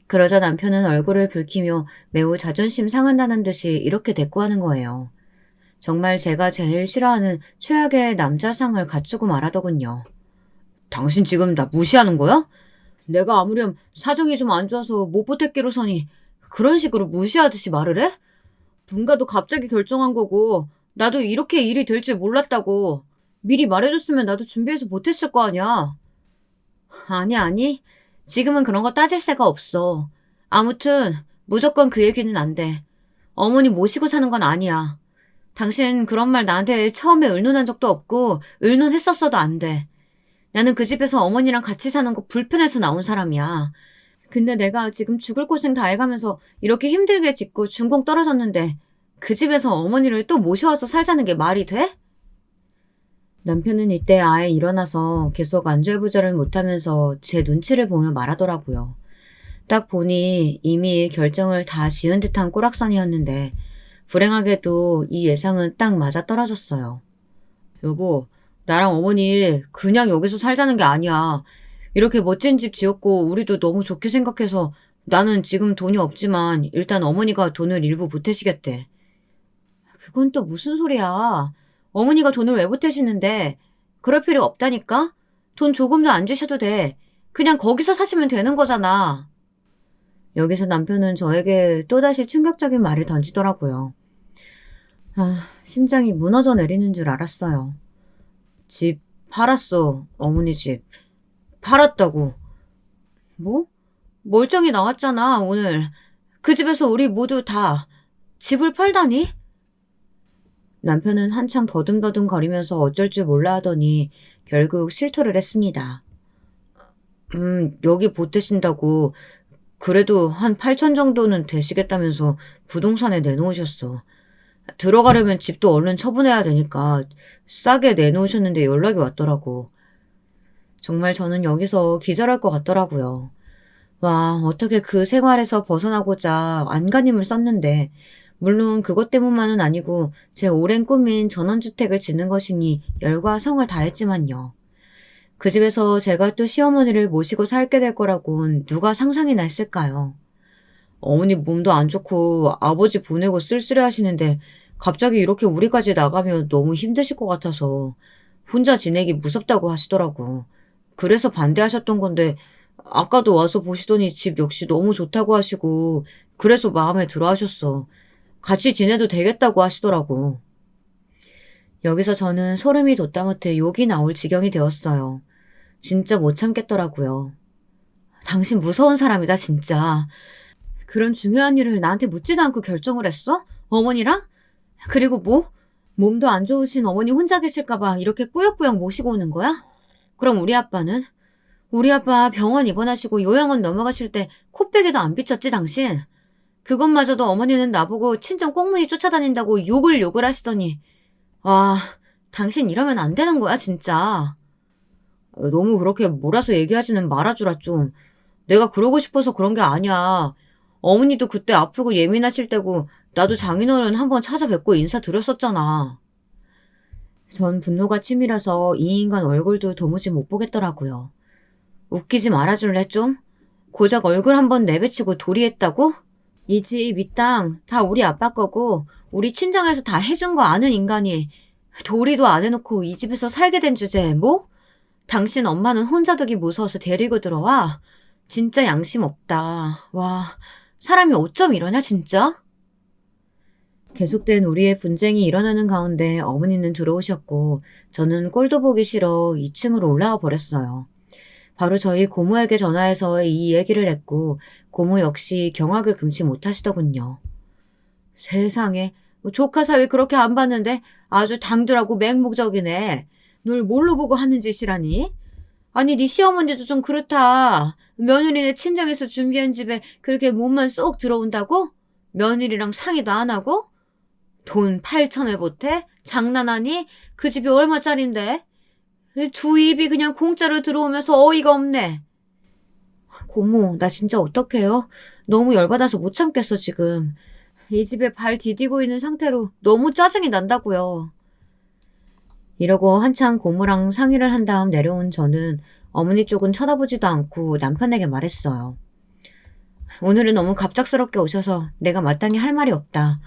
그러자 남편은 얼굴을 붉히며 매우 자존심 상한다는 듯이 이렇게 대꾸하는 거예요. 정말 제가 제일 싫어하는 최악의 남자상을 갖추고 말하더군요. 당신 지금 나 무시하는 거야? 내가 아무렴 사정이 좀 안 좋아서 못 보탰기로서니 그런 식으로 무시하듯이 말을 해? 분가도 갑자기 결정한 거고 나도 이렇게 일이 될 줄 몰랐다고. 미리 말해줬으면 나도 준비해서 보탰을 거 아니야. 아니. 지금은 그런 거 따질 새가 없어. 아무튼 무조건 그 얘기는 안 돼. 어머니 모시고 사는 건 아니야. 당신 그런 말 나한테 처음에 의논한 적도 없고 의논했었어도 안 돼. 나는 그 집에서 어머니랑 같이 사는 거 불편해서 나온 사람이야. 근데 내가 지금 죽을 고생 다 해가면서 이렇게 힘들게 짓고 준공 떨어졌는데 그 집에서 어머니를 또 모셔와서 살자는 게 말이 돼? 남편은 이때 아예 일어나서 계속 안절부절을 못하면서 제 눈치를 보며 말하더라고요. 딱 보니 이미 결정을 다 지은 듯한 꼬락선이었는데 불행하게도 이 예상은 딱 맞아떨어졌어요. 여보, 나랑 어머니 그냥 여기서 살자는 게 아니야. 이렇게 멋진 집 지었고 우리도 너무 좋게 생각해서 나는 지금 돈이 없지만 일단 어머니가 돈을 일부 보태시겠대. 그건 또 무슨 소리야. 어머니가 돈을 왜 보태시는데 그럴 필요 없다니까? 돈 조금도 안 주셔도 돼. 그냥 거기서 사시면 되는 거잖아. 여기서 남편은 저에게 또다시 충격적인 말을 던지더라고요. 심장이 무너져 내리는 줄 알았어요. 집 팔았어. 어머니 집. 팔았다고. 뭐? 멀쩡히 나왔잖아, 오늘. 그 집에서 우리 모두 다 집을 팔다니? 남편은 한창 더듬더듬 거리면서 어쩔 줄 몰라 하더니 결국 실토를 했습니다. 여기 보태신다고 그래도 한 8천 정도는 되시겠다면서 부동산에 내놓으셨어. 들어가려면 집도 얼른 처분해야 되니까 싸게 내놓으셨는데 연락이 왔더라고. 정말 저는 여기서 기절할 것 같더라고요. 와, 어떻게 그 생활에서 벗어나고자 안간힘을 썼는데 물론 그것 때문만은 아니고 제 오랜 꿈인 전원주택을 짓는 것이니 열과 성을 다했지만요. 그 집에서 제가 또 시어머니를 모시고 살게 될 거라곤 누가 상상이나 했을까요? 어머니 몸도 안 좋고 아버지 보내고 쓸쓸해 하시는데 갑자기 이렇게 우리까지 나가면 너무 힘드실 것 같아서 혼자 지내기 무섭다고 하시더라고. 그래서 반대하셨던 건데 아까도 와서 보시더니 집 역시 너무 좋다고 하시고 그래서 마음에 들어 하셨어. 같이 지내도 되겠다고 하시더라고. 여기서 저는 소름이 돋다 못해 욕이 나올 지경이 되었어요. 진짜 못 참겠더라고요. 당신 무서운 사람이다, 진짜. 그런 중요한 일을 나한테 묻지도 않고 결정을 했어? 어머니랑? 그리고 뭐? 몸도 안 좋으신 어머니 혼자 계실까봐 이렇게 꾸역꾸역 모시고 오는 거야? 그럼 우리 아빠는? 우리 아빠 병원 입원하시고 요양원 넘어가실 때 코빼기도 안 비쳤지, 당신? 그것마저도 어머니는 나보고 친정 꽁무니 쫓아다닌다고 욕을 하시더니 와, 당신 이러면 안 되는 거야, 진짜. 너무 그렇게 몰아서 얘기하지는 말아주라, 좀. 내가 그러고 싶어서 그런 게 아니야. 어머니도 그때 아프고 예민하실 때고 나도 장인어른 한번 찾아뵙고 인사드렸었잖아. 전 분노가 치밀어서 이 인간 얼굴도 도무지 못 보겠더라고요. 웃기지 말아줄래, 좀? 고작 얼굴 한번 내비치고 도리했다고? 이 집, 이 땅 다 우리 아빠 거고 우리 친정에서 다 해준 거 아는 인간이 도리도 안 해놓고 이 집에서 살게 된 주제에 뭐? 당신 엄마는 혼자 두기 무서워서 데리고 들어와? 진짜 양심 없다. 와, 사람이 어쩜 이러냐 진짜? 계속된 우리의 분쟁이 일어나는 가운데 어머니는 들어오셨고 저는 꼴도 보기 싫어 2층으로 올라와 버렸어요. 바로 저희 고모에게 전화해서 이 얘기를 했고 고모 역시 경악을 금치 못하시더군요. 세상에, 조카 사위 그렇게 안 봤는데 아주 당돌하고 맹목적이네. 널 뭘로 보고 하는 짓이라니? 아니 네 시어머니도 좀 그렇다. 며느리네 친정에서 준비한 집에 그렇게 몸만 쏙 들어온다고? 며느리랑 상의도 안 하고? 돈 8천을 보태? 장난하니? 그 집이 얼마짜린데? 두 입이 그냥 공짜로 들어오면서 어이가 없네. 고모, 나 진짜 어떡해요? 너무 열받아서 못 참겠어, 지금. 이 집에 발 디디고 있는 상태로 너무 짜증이 난다고요. 이러고 한참 고모랑 상의를 한 다음 내려온 저는 어머니 쪽은 쳐다보지도 않고 남편에게 말했어요. 오늘은 너무 갑작스럽게 오셔서 내가 마땅히 할 말이 없다.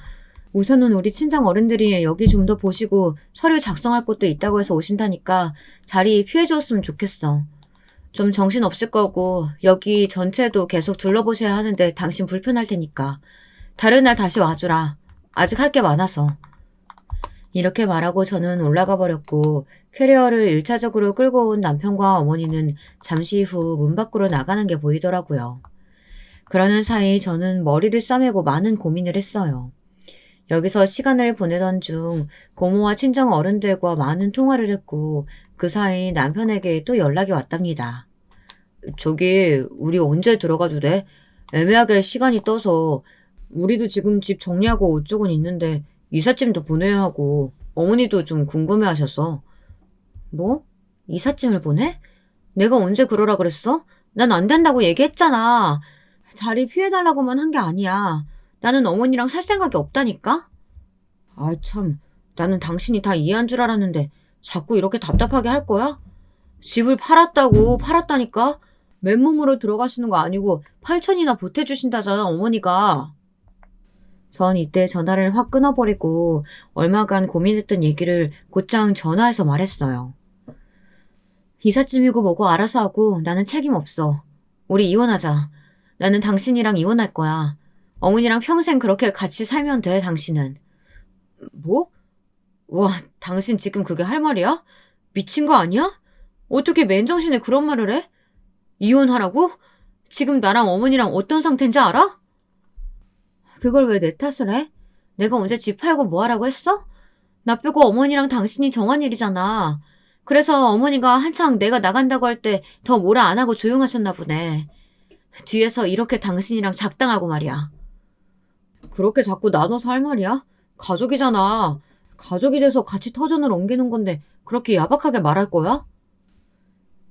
우선은 우리 친정 어른들이 여기 좀 더 보시고 서류 작성할 것도 있다고 해서 오신다니까 자리 피해 주었으면 좋겠어. 좀 정신 없을 거고 여기 전체도 계속 둘러보셔야 하는데 당신 불편할 테니까. 다른 날 다시 와주라. 아직 할 게 많아서. 이렇게 말하고 저는 올라가 버렸고 캐리어를 1차적으로 끌고 온 남편과 어머니는 잠시 후 문 밖으로 나가는 게 보이더라고요. 그러는 사이 저는 머리를 싸매고 많은 고민을 했어요. 여기서 시간을 보내던 중 고모와 친정 어른들과 많은 통화를 했고 그 사이 남편에게 또 연락이 왔답니다. 저기 우리 언제 들어가도 돼? 애매하게 시간이 떠서 우리도 지금 집 정리하고 옷 쪽은 있는데 이삿짐도 보내야 하고 어머니도 좀 궁금해하셔서. 뭐? 이삿짐을 보내? 내가 언제 그러라 그랬어? 난 안 된다고 얘기했잖아. 자리 피해달라고만 한 게 아니야. 나는 어머니랑 살 생각이 없다니까? 아, 참. 나는 당신이 다 이해한 줄 알았는데 자꾸 이렇게 답답하게 할 거야? 집을 팔았다니까? 맨몸으로 들어가시는 거 아니고 8천이나 보태주신다잖아, 어머니가. 전 이때 전화를 확 끊어버리고 얼마간 고민했던 얘기를 곧장 전화해서 말했어요. 이삿짐이고 뭐고 알아서 하고 나는 책임 없어. 우리 이혼하자. 나는 당신이랑 이혼할 거야. 어머니랑 평생 그렇게 같이 살면 돼, 당신은. 뭐? 와, 당신 지금 그게 할 말이야? 미친 거 아니야? 어떻게 맨정신에 그런 말을 해? 이혼하라고? 지금 나랑 어머니랑 어떤 상태인지 알아? 그걸 왜 내 탓을 해? 내가 언제 집 팔고 뭐 하라고 했어? 나 빼고 어머니랑 당신이 정한 일이잖아. 그래서 어머니가 한창 내가 나간다고 할 때 더 뭐라 안 하고 조용하셨나 보네. 뒤에서 이렇게 당신이랑 작당하고 말이야. 그렇게 자꾸 나눠서 할 말이야? 가족이잖아. 가족이 돼서 같이 터전을 옮기는 건데 그렇게 야박하게 말할 거야?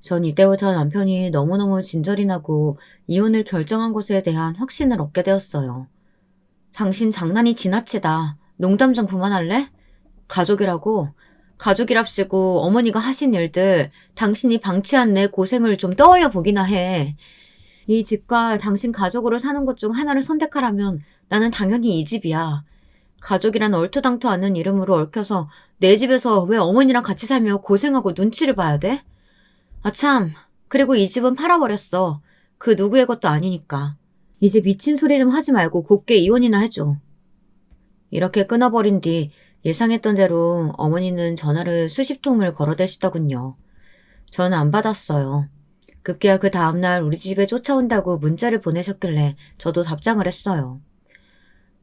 전 이때부터 남편이 너무너무 진절이 나고 이혼을 결정한 것에 대한 확신을 얻게 되었어요. 당신 장난이 지나치다. 농담 좀 그만할래? 가족이라고? 가족이랍시고 어머니가 하신 일들, 당신이 방치한 내 고생을 좀 떠올려 보기나 해. 이 집과 당신 가족으로 사는 것 중 하나를 선택하라면 나는 당연히 이 집이야. 가족이란 얼토당토 않은 이름으로 얽혀서 내 집에서 왜 어머니랑 같이 살며 고생하고 눈치를 봐야 돼? 아참, 그리고 이 집은 팔아버렸어. 그 누구의 것도 아니니까. 이제 미친 소리 좀 하지 말고 곱게 이혼이나 해줘. 이렇게 끊어버린 뒤 예상했던 대로 어머니는 전화를 수십 통을 걸어대시더군요. 전 안 받았어요. 급기야 그 다음날 우리 집에 쫓아온다고 문자를 보내셨길래 저도 답장을 했어요.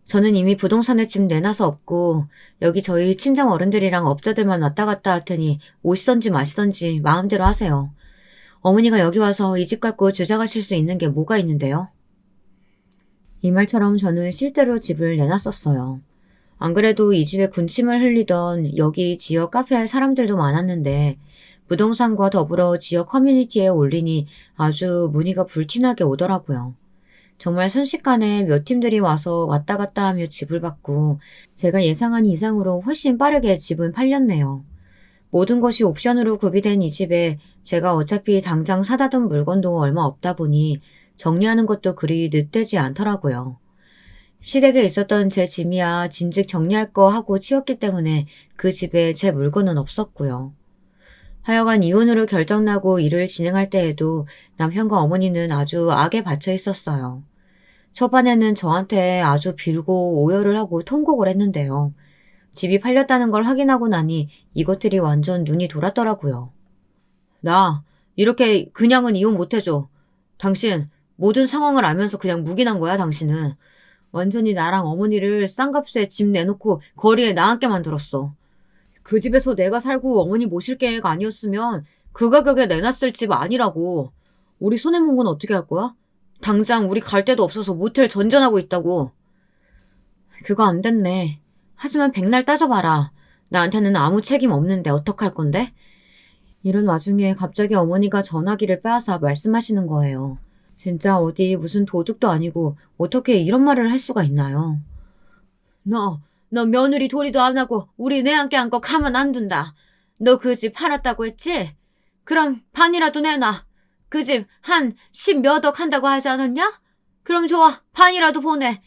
저는 이미 부동산에 집 내놔서 없고 여기 저희 친정 어른들이랑 업자들만 왔다 갔다 할 테니 오시던지 마시던지 마음대로 하세요. 어머니가 여기 와서 이 집 갖고 주장하실 수 있는 게 뭐가 있는데요? 이 말처럼 저는 실제로 집을 내놨었어요. 안 그래도 이 집에 군침을 흘리던 여기 지역 카페에 사람들도 많았는데 부동산과 더불어 지역 커뮤니티에 올리니 아주 문의가 불티나게 오더라고요. 정말 순식간에 몇 팀들이 와서 왔다 갔다 하며 집을 받고 제가 예상한 이상으로 훨씬 빠르게 집은 팔렸네요. 모든 것이 옵션으로 구비된 이 집에 제가 어차피 당장 사다 둔 물건도 얼마 없다 보니 정리하는 것도 그리 늦되지 않더라고요. 시댁에 있었던 제 짐이야 진즉 정리할 거 하고 치웠기 때문에 그 집에 제 물건은 없었고요. 하여간 이혼으로 결정나고 일을 진행할 때에도 남편과 어머니는 아주 악에 받쳐 있었어요. 초반에는 저한테 아주 빌고 오열을 하고 통곡을 했는데요. 집이 팔렸다는 걸 확인하고 나니 이것들이 완전 눈이 돌았더라고요. 나 이렇게 그냥은 이혼 못해줘. 당신 모든 상황을 알면서 그냥 묵인한 거야 당신은. 완전히 나랑 어머니를 싼 값에 집 내놓고 거리에 나앉게 만들었어. 그 집에서 내가 살고 어머니 모실 계획 아니었으면 그 가격에 내놨을 집 아니라고. 우리 손해본 건 어떻게 할 거야? 당장 우리 갈 데도 없어서 모텔 전전하고 있다고. 그거 안 됐네. 하지만 백날 따져봐라. 나한테는 아무 책임 없는데 어떡할 건데? 이런 와중에 갑자기 어머니가 전화기를 빼앗아 말씀하시는 거예요. 진짜 어디 무슨 도둑도 아니고 어떻게 이런 말을 할 수가 있나요? 너 며느리 도리도 안 하고 우리 내한테 한 거 가만 안 둔다. 너 그 집 팔았다고 했지? 그럼 반이라도 내놔. 그 집 한 10몇억 한다고 하지 않았냐? 그럼 좋아. 반이라도 보내.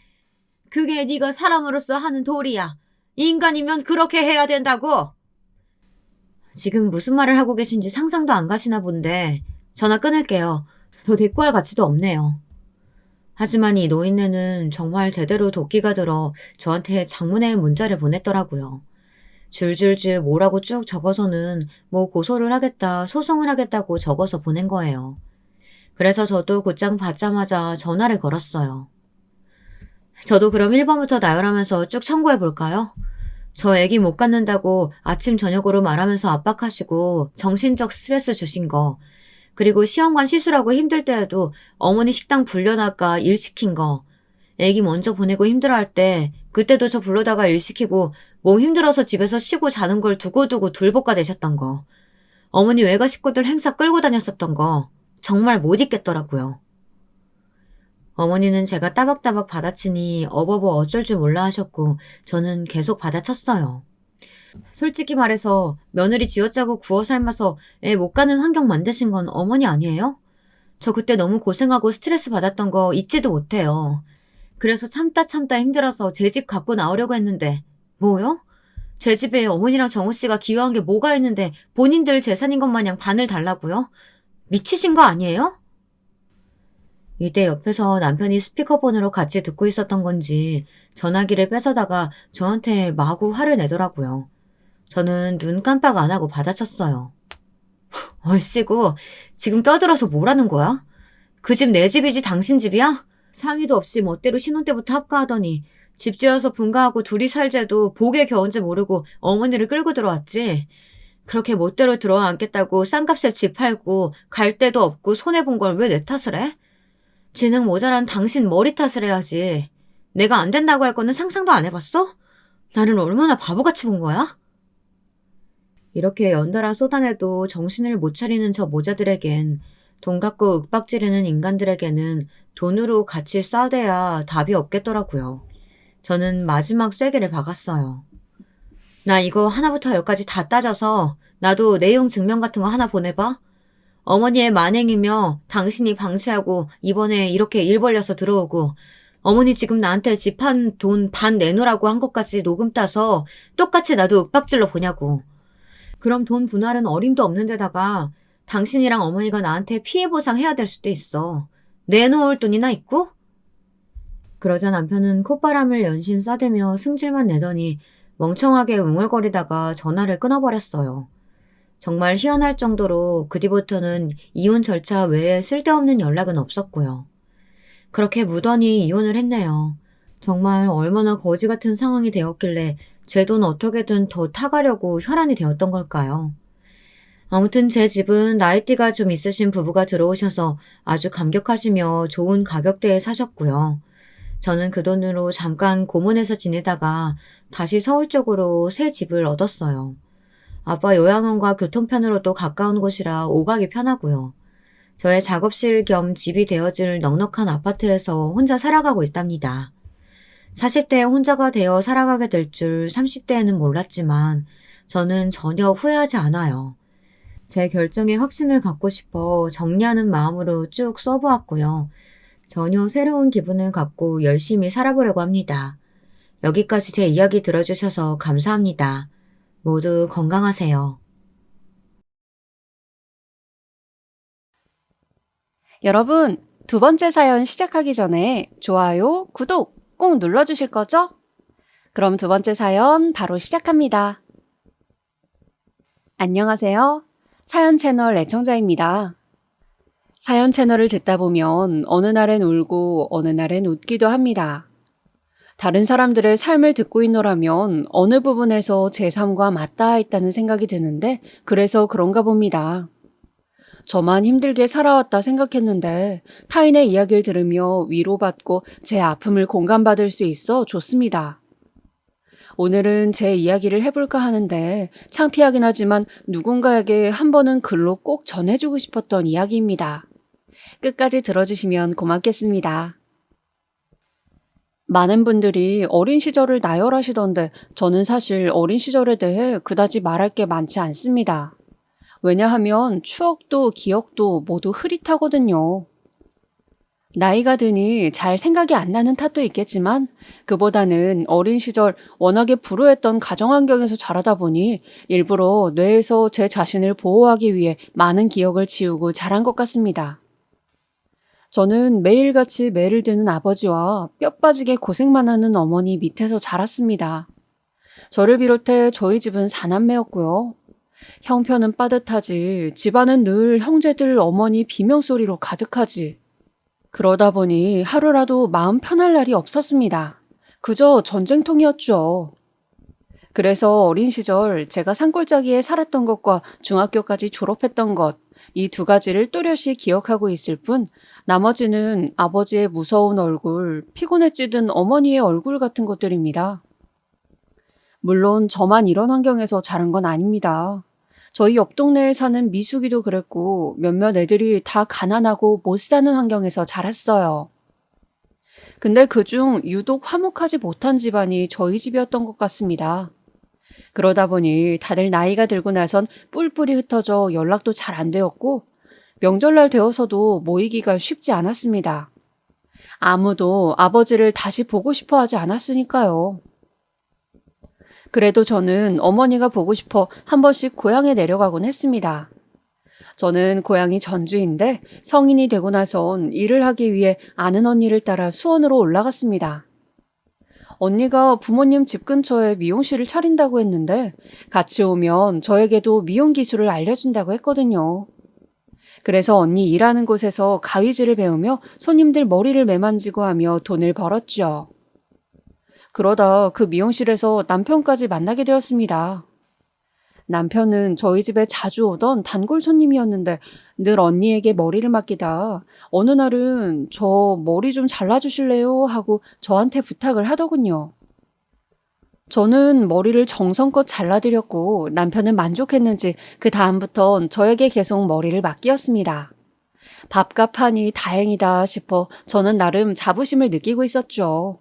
그게 네가 사람으로서 하는 도리야. 인간이면 그렇게 해야 된다고. 지금 무슨 말을 하고 계신지 상상도 안 가시나 본데 전화 끊을게요. 더 대꾸할 가치도 없네요. 하지만 이 노인네는 정말 제대로 도끼가 들어 저한테 장문의 문자를 보냈더라고요. 줄줄줄 뭐라고 쭉 적어서는 뭐 고소를 하겠다, 소송을 하겠다고 적어서 보낸 거예요. 그래서 저도 곧장 받자마자 전화를 걸었어요. 저도 그럼 1번부터 나열하면서 쭉 청구해볼까요? 저 애기 못 갖는다고 아침 저녁으로 말하면서 압박하시고 정신적 스트레스 주신 거, 그리고 시험관 시술하고 힘들 때에도 어머니 식당 불려나가 일 시킨 거, 애기 먼저 보내고 힘들어할 때 그때도 저 불러다가 일 시키고 몸 힘들어서 집에서 쉬고 자는 걸 두고두고 둘볶아 내셨던 거, 어머니 외가 식구들 행사 끌고 다녔었던 거 정말 못 잊겠더라고요. 어머니는 제가 따박따박 받아치니 어버버 어쩔 줄 몰라 하셨고 저는 계속 받아쳤어요. 솔직히 말해서 며느리 쥐어짜고 구워 삶아서 애 못 가는 환경 만드신 건 어머니 아니에요? 저 그때 너무 고생하고 스트레스 받았던 거 잊지도 못해요. 그래서 참다 힘들어서 제 집 갖고 나오려고 했는데 뭐요? 제 집에 어머니랑 정우 씨가 기여한 게 뭐가 있는데 본인들 재산인 것 마냥 반을 달라고요? 미치신 거 아니에요? 이때 옆에서 남편이 스피커폰으로 같이 듣고 있었던 건지 전화기를 뺏어다가 저한테 마구 화를 내더라고요. 저는 눈 깜빡 안 하고 받아쳤어요. 얼씨구, 지금 떠들어서 뭐라는 거야? 그 집 내 집이지 당신 집이야? 상의도 없이 멋대로 신혼 때부터 합가하더니 집 지어서 분가하고 둘이 살재도 복에 겨운지 모르고 어머니를 끌고 들어왔지. 그렇게 멋대로 들어와 앉겠다고 싼값에 집 팔고 갈 데도 없고 손해본 걸 왜 내 탓을 해? 지능 모자란 당신 머리 탓을 해야지. 내가 안 된다고 할 거는 상상도 안 해봤어? 나를 얼마나 바보같이 본 거야? 이렇게 연달아 쏟아내도 정신을 못 차리는 저 모자들에겐, 돈 갖고 윽박지르는 인간들에게는 돈으로 같이 싸대야 답이 없겠더라고요. 저는 마지막 쐐기를 박았어요. 나 이거 하나부터 열까지 다 따져서 나도 내용 증명 같은 거 하나 보내봐. 어머니의 만행이며 당신이 방치하고 이번에 이렇게 일 벌려서 들어오고 어머니 지금 나한테 집 한 돈 반 내놓으라고 한 것까지 녹음 따서 똑같이 나도 윽박질러 보냐고. 그럼 돈 분할은 어림도 없는 데다가 당신이랑 어머니가 나한테 피해 보상해야 될 수도 있어. 내놓을 돈이나 있고? 그러자 남편은 콧바람을 연신 싸대며 승질만 내더니 멍청하게 웅얼거리다가 전화를 끊어버렸어요. 정말 희한할 정도로 그 뒤부터는 이혼 절차 외에 쓸데없는 연락은 없었고요. 그렇게 무던히 이혼을 했네요. 정말 얼마나 거지 같은 상황이 되었길래 제 돈 어떻게든 더 타가려고 혈안이 되었던 걸까요? 아무튼 제 집은 나이띠가 좀 있으신 부부가 들어오셔서 아주 감격하시며 좋은 가격대에 사셨고요. 저는 그 돈으로 잠깐 고문에서 지내다가 다시 서울 쪽으로 새 집을 얻었어요. 아빠 요양원과 교통편으로도 가까운 곳이라 오가기 편하고요. 저의 작업실 겸 집이 되어줄 넉넉한 아파트에서 혼자 살아가고 있답니다. 40대에 혼자가 되어 살아가게 될 줄 30대에는 몰랐지만 저는 전혀 후회하지 않아요. 제 결정에 확신을 갖고 싶어 정리하는 마음으로 쭉 써보았고요. 전혀 새로운 기분을 갖고 열심히 살아보려고 합니다. 여기까지 제 이야기 들어주셔서 감사합니다. 모두 건강하세요. 여러분, 두 번째 사연 시작하기 전에 좋아요, 구독 꼭 눌러주실 거죠? 그럼 두 번째 사연 바로 시작합니다. 안녕하세요. 사연 채널 애청자입니다. 사연 채널을 듣다 보면 어느 날엔 울고 어느 날엔 웃기도 합니다. 다른 사람들의 삶을 듣고 있노라면 어느 부분에서 제 삶과 맞닿아 있다는 생각이 드는데 그래서 그런가 봅니다. 저만 힘들게 살아왔다 생각했는데 타인의 이야기를 들으며 위로받고 제 아픔을 공감받을 수 있어 좋습니다. 오늘은 제 이야기를 해볼까 하는데 창피하긴 하지만 누군가에게 한 번은 글로 꼭 전해주고 싶었던 이야기입니다. 끝까지 들어주시면 고맙겠습니다. 많은 분들이 어린 시절을 나열하시던데 저는 사실 어린 시절에 대해 그다지 말할 게 많지 않습니다. 왜냐하면 추억도 기억도 모두 흐릿하거든요. 나이가 드니 잘 생각이 안 나는 탓도 있겠지만 그보다는 어린 시절 워낙에 불우했던 가정환경에서 자라다 보니 일부러 뇌에서 제 자신을 보호하기 위해 많은 기억을 지우고 자란 것 같습니다. 저는 매일같이 매를 드는 아버지와 뼈 빠지게 고생만 하는 어머니 밑에서 자랐습니다. 저를 비롯해 저희 집은 4남매였고요. 형편은 빠듯하지 집안은 늘 형제들 어머니 비명소리로 가득하지. 그러다 보니 하루라도 마음 편할 날이 없었습니다. 그저 전쟁통이었죠. 그래서 어린 시절 제가 산골짜기에 살았던 것과 중학교까지 졸업했던 것, 이 두 가지를 또렷이 기억하고 있을 뿐 나머지는 아버지의 무서운 얼굴, 피곤에 찌든 어머니의 얼굴 같은 것들입니다. 물론 저만 이런 환경에서 자란 건 아닙니다. 저희 옆 동네에 사는 미숙이도 그랬고 몇몇 애들이 다 가난하고 못 사는 환경에서 자랐어요. 근데 그중 유독 화목하지 못한 집안이 저희 집이었던 것 같습니다. 그러다 보니 다들 나이가 들고 나선 뿔뿔이 흩어져 연락도 잘 안 되었고 명절날 되어서도 모이기가 쉽지 않았습니다. 아무도 아버지를 다시 보고 싶어 하지 않았으니까요. 그래도 저는 어머니가 보고 싶어 한 번씩 고향에 내려가곤 했습니다. 저는 고향이 전주인데 성인이 되고 나선 일을 하기 위해 아는 언니를 따라 수원으로 올라갔습니다. 언니가 부모님 집 근처에 미용실을 차린다고 했는데 같이 오면 저에게도 미용 기술을 알려준다고 했거든요. 그래서 언니 일하는 곳에서 가위질을 배우며 손님들 머리를 매만지고 하며 돈을 벌었죠. 그러다 그 미용실에서 남편까지 만나게 되었습니다. 남편은 저희 집에 자주 오던 단골 손님이었는데 늘 언니에게 머리를 맡기다 어느 날은 저 머리 좀 잘라주실래요? 하고 저한테 부탁을 하더군요. 저는 머리를 정성껏 잘라드렸고 남편은 만족했는지 그 다음부턴 저에게 계속 머리를 맡기었습니다. 밥값 하니 다행이다 싶어 저는 나름 자부심을 느끼고 있었죠.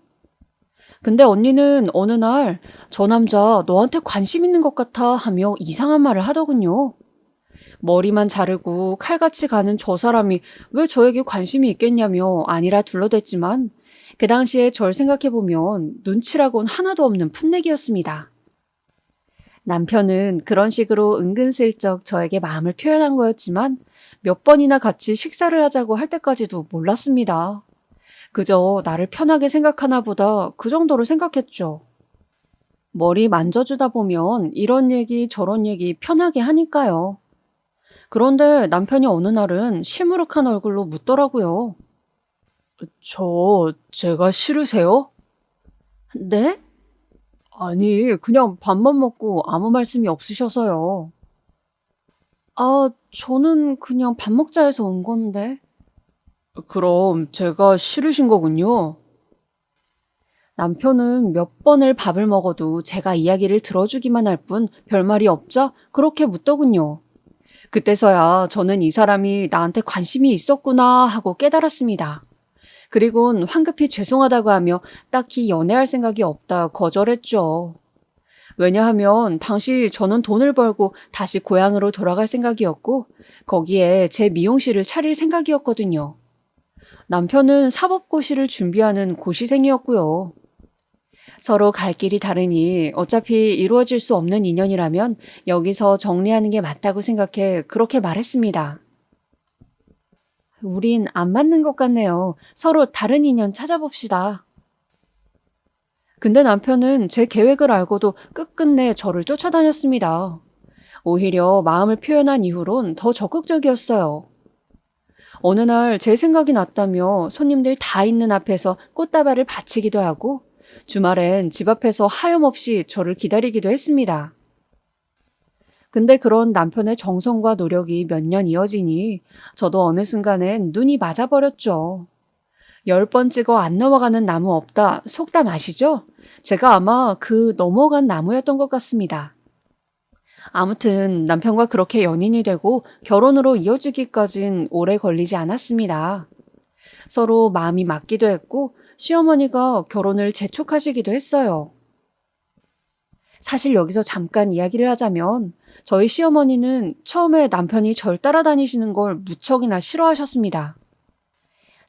근데 언니는 어느 날 저 남자 너한테 관심 있는 것 같아 하며 이상한 말을 하더군요. 머리만 자르고 칼같이 가는 저 사람이 왜 저에게 관심이 있겠냐며 아니라 둘러댔지만 그 당시에 절 생각해보면 눈치라곤 하나도 없는 풋내기였습니다. 남편은 그런 식으로 은근슬쩍 저에게 마음을 표현한 거였지만 몇 번이나 같이 식사를 하자고 할 때까지도 몰랐습니다. 그저 나를 편하게 생각하나 보다 그 정도로 생각했죠. 머리 만져주다 보면 이런 얘기 저런 얘기 편하게 하니까요. 그런데 남편이 어느 날은 시무룩한 얼굴로 묻더라고요. 제가 싫으세요? 네? 아니, 그냥 밥만 먹고 아무 말씀이 없으셔서요. 저는 그냥 밥 먹자 해서 온 건데. 그럼 제가 싫으신 거군요. 남편은 몇 번을 밥을 먹어도 제가 이야기를 들어주기만 할 뿐 별말이 없자 그렇게 묻더군요. 그때서야 저는 이 사람이 나한테 관심이 있었구나 하고 깨달았습니다. 그리곤 황급히 죄송하다고 하며 딱히 연애할 생각이 없다 거절했죠. 왜냐하면 당시 저는 돈을 벌고 다시 고향으로 돌아갈 생각이었고 거기에 제 미용실을 차릴 생각이었거든요. 남편은 사법고시를 준비하는 고시생이었고요. 서로 갈 길이 다르니 어차피 이루어질 수 없는 인연이라면 여기서 정리하는 게 맞다고 생각해 그렇게 말했습니다. 우린 안 맞는 것 같네요. 서로 다른 인연 찾아봅시다. 근데 남편은 제 계획을 알고도 끝끝내 저를 쫓아다녔습니다. 오히려 마음을 표현한 이후론 더 적극적이었어요. 어느 날 제 생각이 났다며 손님들 다 있는 앞에서 꽃다발을 바치기도 하고 주말엔 집 앞에서 하염없이 저를 기다리기도 했습니다. 근데 그런 남편의 정성과 노력이 몇 년 이어지니 저도 어느 순간엔 눈이 맞아버렸죠. 10번 찍어 안 넘어가는 나무 없다 속담 아시죠? 제가 아마 그 넘어간 나무였던 것 같습니다. 아무튼 남편과 그렇게 연인이 되고 결혼으로 이어지기까진 오래 걸리지 않았습니다. 서로 마음이 맞기도 했고 시어머니가 결혼을 재촉하시기도 했어요. 사실 여기서 잠깐 이야기를 하자면 저희 시어머니는 처음에 남편이 절 따라다니시는 걸 무척이나 싫어하셨습니다.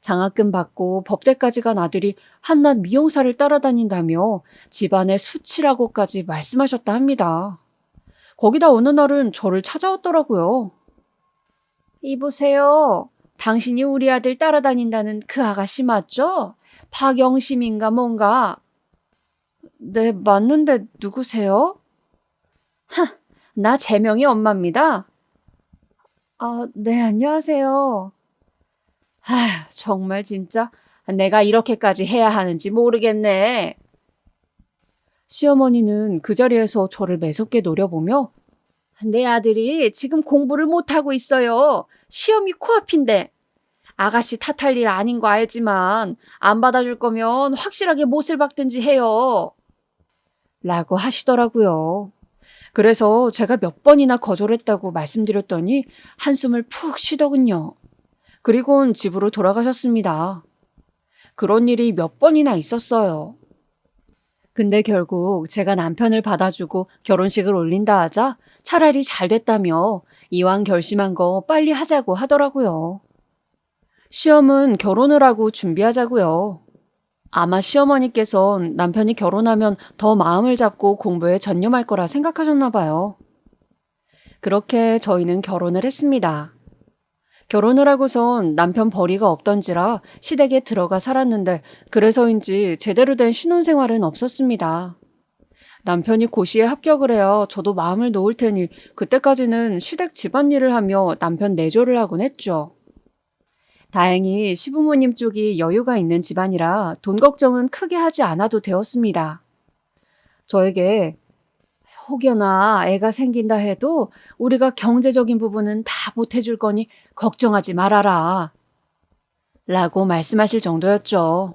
장학금 받고 법대까지 간 아들이 한낱 미용사를 따라다닌다며 집안의 수치라고까지 말씀하셨다 합니다. 거기다 어느 날은 저를 찾아왔더라고요. 이보세요. 당신이 우리 아들 따라다닌다는 그 아가씨 맞죠? 박영심인가 뭔가. 네, 맞는데 누구세요? 나 재명이 엄마입니다. 네, 안녕하세요. 정말 진짜 내가 이렇게까지 해야 하는지 모르겠네. 시어머니는 그 자리에서 저를 매섭게 노려보며 내 아들이 지금 공부를 못하고 있어요. 시험이 코앞인데. 아가씨 탓할 일 아닌 거 알지만 안 받아줄 거면 확실하게 못을 박든지 해요. 라고 하시더라고요. 그래서 제가 몇 번이나 거절했다고 말씀드렸더니 한숨을 푹 쉬더군요. 그리곤 집으로 돌아가셨습니다. 그런 일이 몇 번이나 있었어요. 근데 결국 제가 남편을 받아주고 결혼식을 올린다 하자 차라리 잘 됐다며 이왕 결심한 거 빨리 하자고 하더라고요. 시험은 결혼을 하고 준비하자고요. 아마 시어머니께선 남편이 결혼하면 더 마음을 잡고 공부에 전념할 거라 생각하셨나 봐요. 그렇게 저희는 결혼을 했습니다. 결혼을 하고선 남편 벌이가 없던지라 시댁에 들어가 살았는데 그래서인지 제대로 된 신혼생활은 없었습니다. 남편이 고시에 합격을 해야 저도 마음을 놓을 테니 그때까지는 시댁 집안일을 하며 남편 내조를 하곤 했죠. 다행히 시부모님 쪽이 여유가 있는 집안이라 돈 걱정은 크게 하지 않아도 되었습니다. 저에게 혹여나 애가 생긴다 해도 우리가 경제적인 부분은 다 보태줄 거니 걱정하지 말아라. 라고 말씀하실 정도였죠.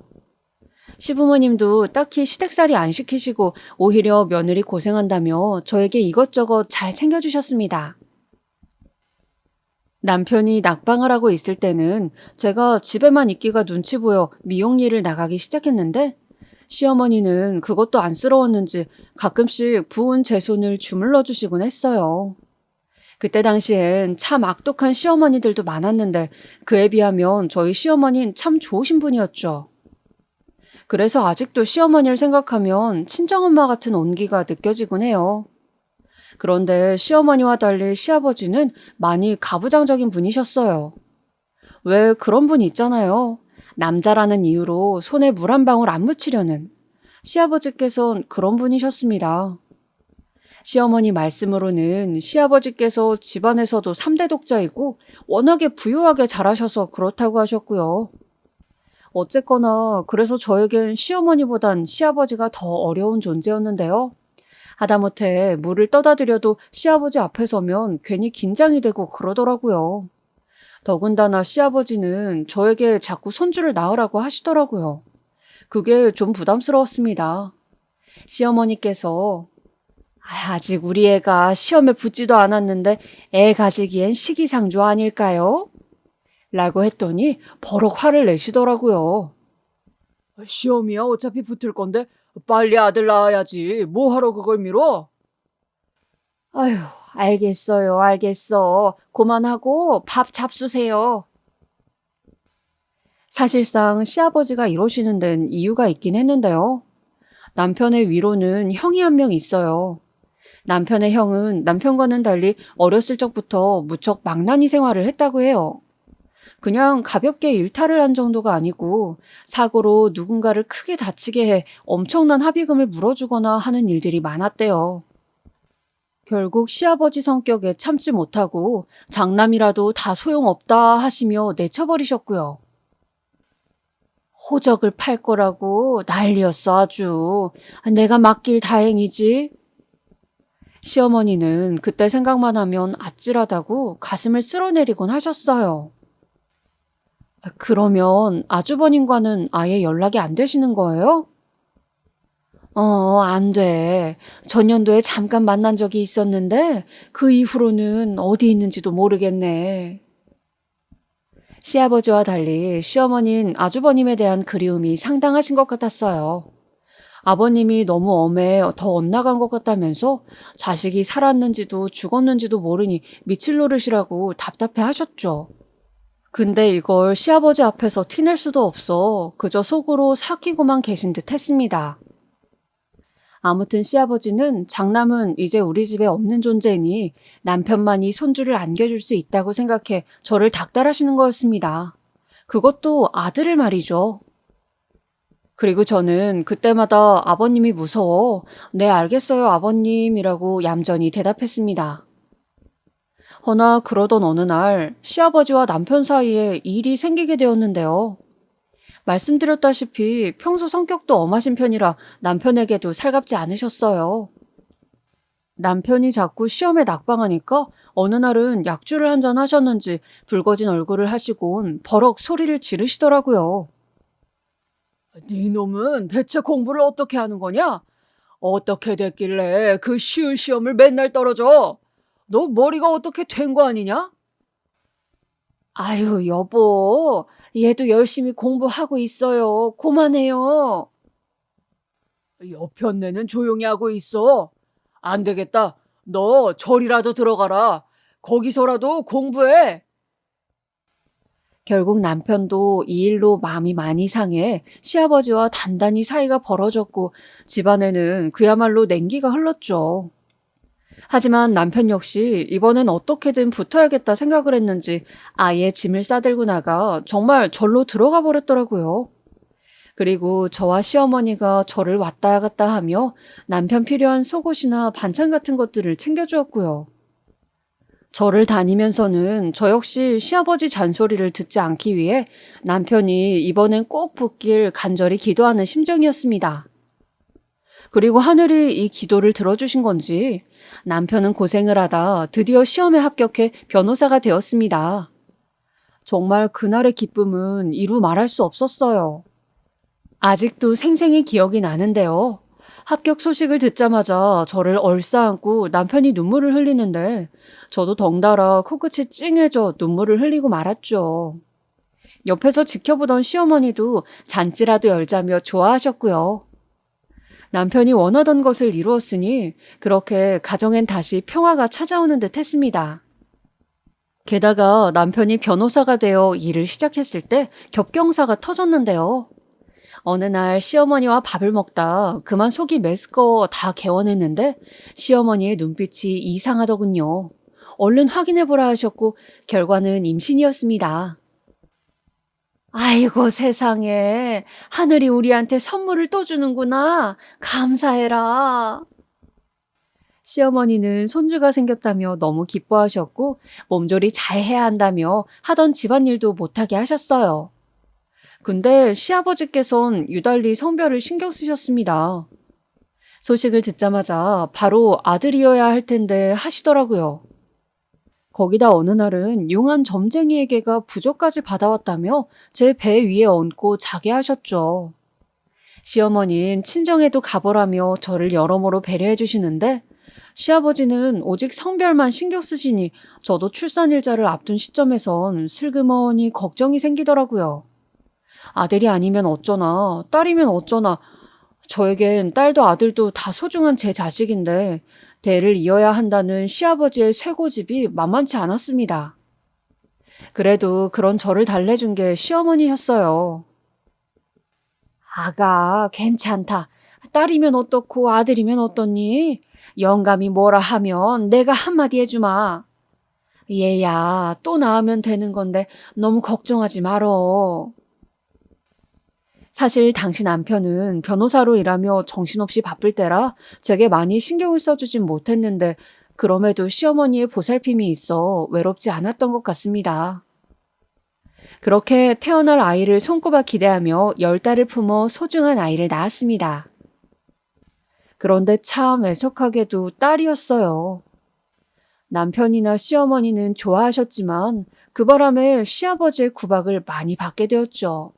시부모님도 딱히 시댁살이 안 시키시고 오히려 며느리 고생한다며 저에게 이것저것 잘 챙겨주셨습니다. 남편이 낙방을 하고 있을 때는 제가 집에만 있기가 눈치 보여 미용 일을 나가기 시작했는데 시어머니는 그것도 안쓰러웠는지 가끔씩 부은 제 손을 주물러 주시곤 했어요. 그때 당시엔 참 악독한 시어머니들도 많았는데 그에 비하면 저희 시어머니는 참 좋으신 분이었죠. 그래서 아직도 시어머니를 생각하면 친정엄마 같은 온기가 느껴지곤 해요. 그런데 시어머니와 달리 시아버지는 많이 가부장적인 분이셨어요. 왜 그런 분 있잖아요. 남자라는 이유로 손에 물 한 방울 안 묻히려는. 시아버지께선 그런 분이셨습니다. 시어머니 말씀으로는 시아버지께서 집안에서도 3대 독자이고 워낙에 부유하게 자라셔서 그렇다고 하셨고요. 어쨌거나 그래서 저에겐 시어머니보단 시아버지가 더 어려운 존재였는데요. 하다못해 물을 떠다 드려도 시아버지 앞에 서면 괜히 긴장이 되고 그러더라고요. 더군다나 시아버지는 저에게 자꾸 손주를 낳으라고 하시더라고요. 그게 좀 부담스러웠습니다. 시어머니께서 아직 우리 애가 시험에 붙지도 않았는데 애 가지기엔 시기상조 아닐까요? 라고 했더니 버럭 화를 내시더라고요. 시험이야 어차피 붙을 건데 빨리 아들 낳아야지. 뭐하러 그걸 미뤄? 아휴, 알겠어요, 알겠어. 그만하고 밥 잡수세요. 사실상 시아버지가 이러시는 데는 이유가 있긴 했는데요. 남편의 위로는 형이 한 명 있어요. 남편의 형은 남편과는 달리 어렸을 적부터 무척 망나니 생활을 했다고 해요. 그냥 가볍게 일탈을 한 정도가 아니고 사고로 누군가를 크게 다치게 해 엄청난 합의금을 물어주거나 하는 일들이 많았대요. 결국 시아버지 성격에 참지 못하고 장남이라도 다 소용없다 하시며 내쳐버리셨고요. 호적을 팔 거라고 난리였어 아주. 내가 맡길 다행이지. 시어머니는 그때 생각만 하면 아찔하다고 가슴을 쓸어내리곤 하셨어요. 그러면 아주버님과는 아예 연락이 안 되시는 거예요? 안 돼. 전년도에 잠깐 만난 적이 있었는데 그 이후로는 어디 있는지도 모르겠네. 시아버지와 달리 시어머니는 아주버님에 대한 그리움이 상당하신 것 같았어요. 아버님이 너무 엄해 더 엇나간 것 같다면서 자식이 살았는지도 죽었는지도 모르니 미칠 노릇이라고 답답해 하셨죠. 근데 이걸 시아버지 앞에서 티낼 수도 없어 그저 속으로 삭히고만 계신 듯 했습니다. 아무튼 시아버지는 장남은 이제 우리 집에 없는 존재니 남편만이 손주를 안겨줄 수 있다고 생각해 저를 닥달하시는 거였습니다. 그것도 아들을 말이죠. 그리고 저는 그때마다 아버님이 무서워 네 알겠어요 아버님이라고 얌전히 대답했습니다. 허나 그러던 어느 날 시아버지와 남편 사이에 일이 생기게 되었는데요. 말씀드렸다시피 평소 성격도 엄하신 편이라 남편에게도 살갑지 않으셨어요. 남편이 자꾸 시험에 낙방하니까 어느 날은 약주를 한잔 하셨는지 붉어진 얼굴을 하시곤 버럭 소리를 지르시더라고요. 네 놈은 대체 공부를 어떻게 하는 거냐? 어떻게 됐길래 그 쉬운 시험을 맨날 떨어져? 너 머리가 어떻게 된 거 아니냐? 아유, 여보. 얘도 열심히 공부하고 있어요. 그만해요. 여편네는 조용히 하고 있어. 안 되겠다. 너 절이라도 들어가라. 거기서라도 공부해. 결국 남편도 이 일로 마음이 많이 상해 시아버지와 단단히 사이가 벌어졌고 집안에는 그야말로 냉기가 흘렀죠. 하지만 남편 역시 이번엔 어떻게든 붙어야겠다 생각을 했는지 아예 짐을 싸들고 나가 정말 절로 들어가 버렸더라고요. 그리고 저와 시어머니가 저를 왔다 갔다 하며 남편 필요한 속옷이나 반찬 같은 것들을 챙겨주었고요. 저를 다니면서는 저 역시 시아버지 잔소리를 듣지 않기 위해 남편이 이번엔 꼭 붙길 간절히 기도하는 심정이었습니다. 그리고 하늘이 이 기도를 들어주신 건지 남편은 고생을 하다 드디어 시험에 합격해 변호사가 되었습니다. 정말 그날의 기쁨은 이루 말할 수 없었어요. 아직도 생생히 기억이 나는데요. 합격 소식을 듣자마자 저를 얼싸안고 남편이 눈물을 흘리는데 저도 덩달아 코끝이 찡해져 눈물을 흘리고 말았죠. 옆에서 지켜보던 시어머니도 잔치라도 열자며 좋아하셨고요. 남편이 원하던 것을 이루었으니 그렇게 가정엔 다시 평화가 찾아오는 듯 했습니다. 게다가 남편이 변호사가 되어 일을 시작했을 때 겹경사가 터졌는데요. 어느 날 시어머니와 밥을 먹다 그만 속이 메스꺼워 다 개원했는데 시어머니의 눈빛이 이상하더군요. 얼른 확인해보라 하셨고 결과는 임신이었습니다. 아이고 세상에, 하늘이 우리한테 선물을 또 주는구나. 감사해라. 시어머니는 손주가 생겼다며 너무 기뻐하셨고 몸조리 잘 해야 한다며 하던 집안일도 못하게 하셨어요. 근데 시아버지께선 유달리 성별을 신경 쓰셨습니다. 소식을 듣자마자 바로 아들이어야 할 텐데 하시더라고요. 거기다 어느 날은 용한 점쟁이에게가 부적까지 받아왔다며 제 배 위에 얹고 자게 하셨죠. 시어머니는 친정에도 가보라며 저를 여러모로 배려해 주시는데 시아버지는 오직 성별만 신경 쓰시니 저도 출산일자를 앞둔 시점에선 슬그머니 걱정이 생기더라고요. 아들이 아니면 어쩌나, 딸이면 어쩌나. 저에겐 딸도 아들도 다 소중한 제 자식인데 대를 이어야 한다는 시아버지의 쇠고집이 만만치 않았습니다. 그래도 그런 저를 달래준 게 시어머니였어요. 아가, 괜찮다. 딸이면 어떻고 아들이면 어떻니? 영감이 뭐라 하면 내가 한마디 해주마. 얘야, 또 낳으면 되는 건데 너무 걱정하지 말어. 사실 당시 남편은 변호사로 일하며 정신없이 바쁠 때라 제게 많이 신경을 써주진 못했는데 그럼에도 시어머니의 보살핌이 있어 외롭지 않았던 것 같습니다. 그렇게 태어날 아이를 손꼽아 기대하며 10달을 품어 소중한 아이를 낳았습니다. 그런데 참 애석하게도 딸이었어요. 남편이나 시어머니는 좋아하셨지만 그 바람에 시아버지의 구박을 많이 받게 되었죠.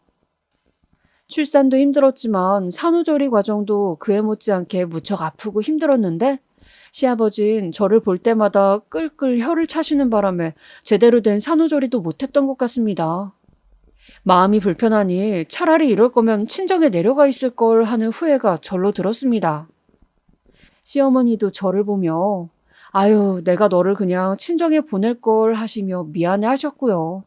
출산도 힘들었지만 산후조리 과정도 그에 못지않게 무척 아프고 힘들었는데 시아버진 저를 볼 때마다 끌끌 혀를 차시는 바람에 제대로 된 산후조리도 못했던 것 같습니다. 마음이 불편하니 차라리 이럴 거면 친정에 내려가 있을 걸 하는 후회가 절로 들었습니다. 시어머니도 저를 보며 아유, 내가 너를 그냥 친정에 보낼 걸 하시며 미안해 하셨고요.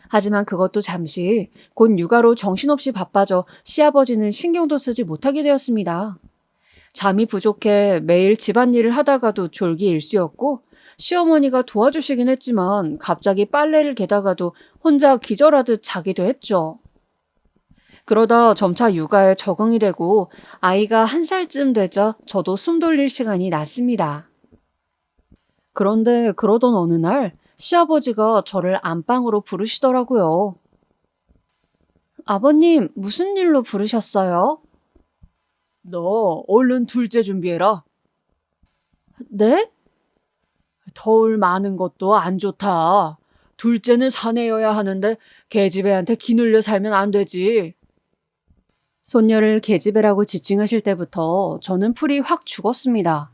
하지만 그것도 잠시 곧 육아로 정신없이 바빠져 시아버지는 신경도 쓰지 못하게 되었습니다. 잠이 부족해 매일 집안일을 하다가도 졸기 일쑤였고 시어머니가 도와주시긴 했지만 갑자기 빨래를 개다가도 혼자 기절하듯 자기도 했죠. 그러다 점차 육아에 적응이 되고 아이가 1살쯤 되자 저도 숨 돌릴 시간이 났습니다. 그런데 그러던 어느 날 시아버지가 저를 안방으로 부르시더라고요. 아버님, 무슨 일로 부르셨어요? 너 얼른 둘째 준비해라. 네? 더울 많은 것도 안 좋다. 둘째는 사내여야 하는데 계집애한테 기눌려 살면 안 되지. 손녀를 계집애라고 지칭하실 때부터 저는 풀이 확 죽었습니다.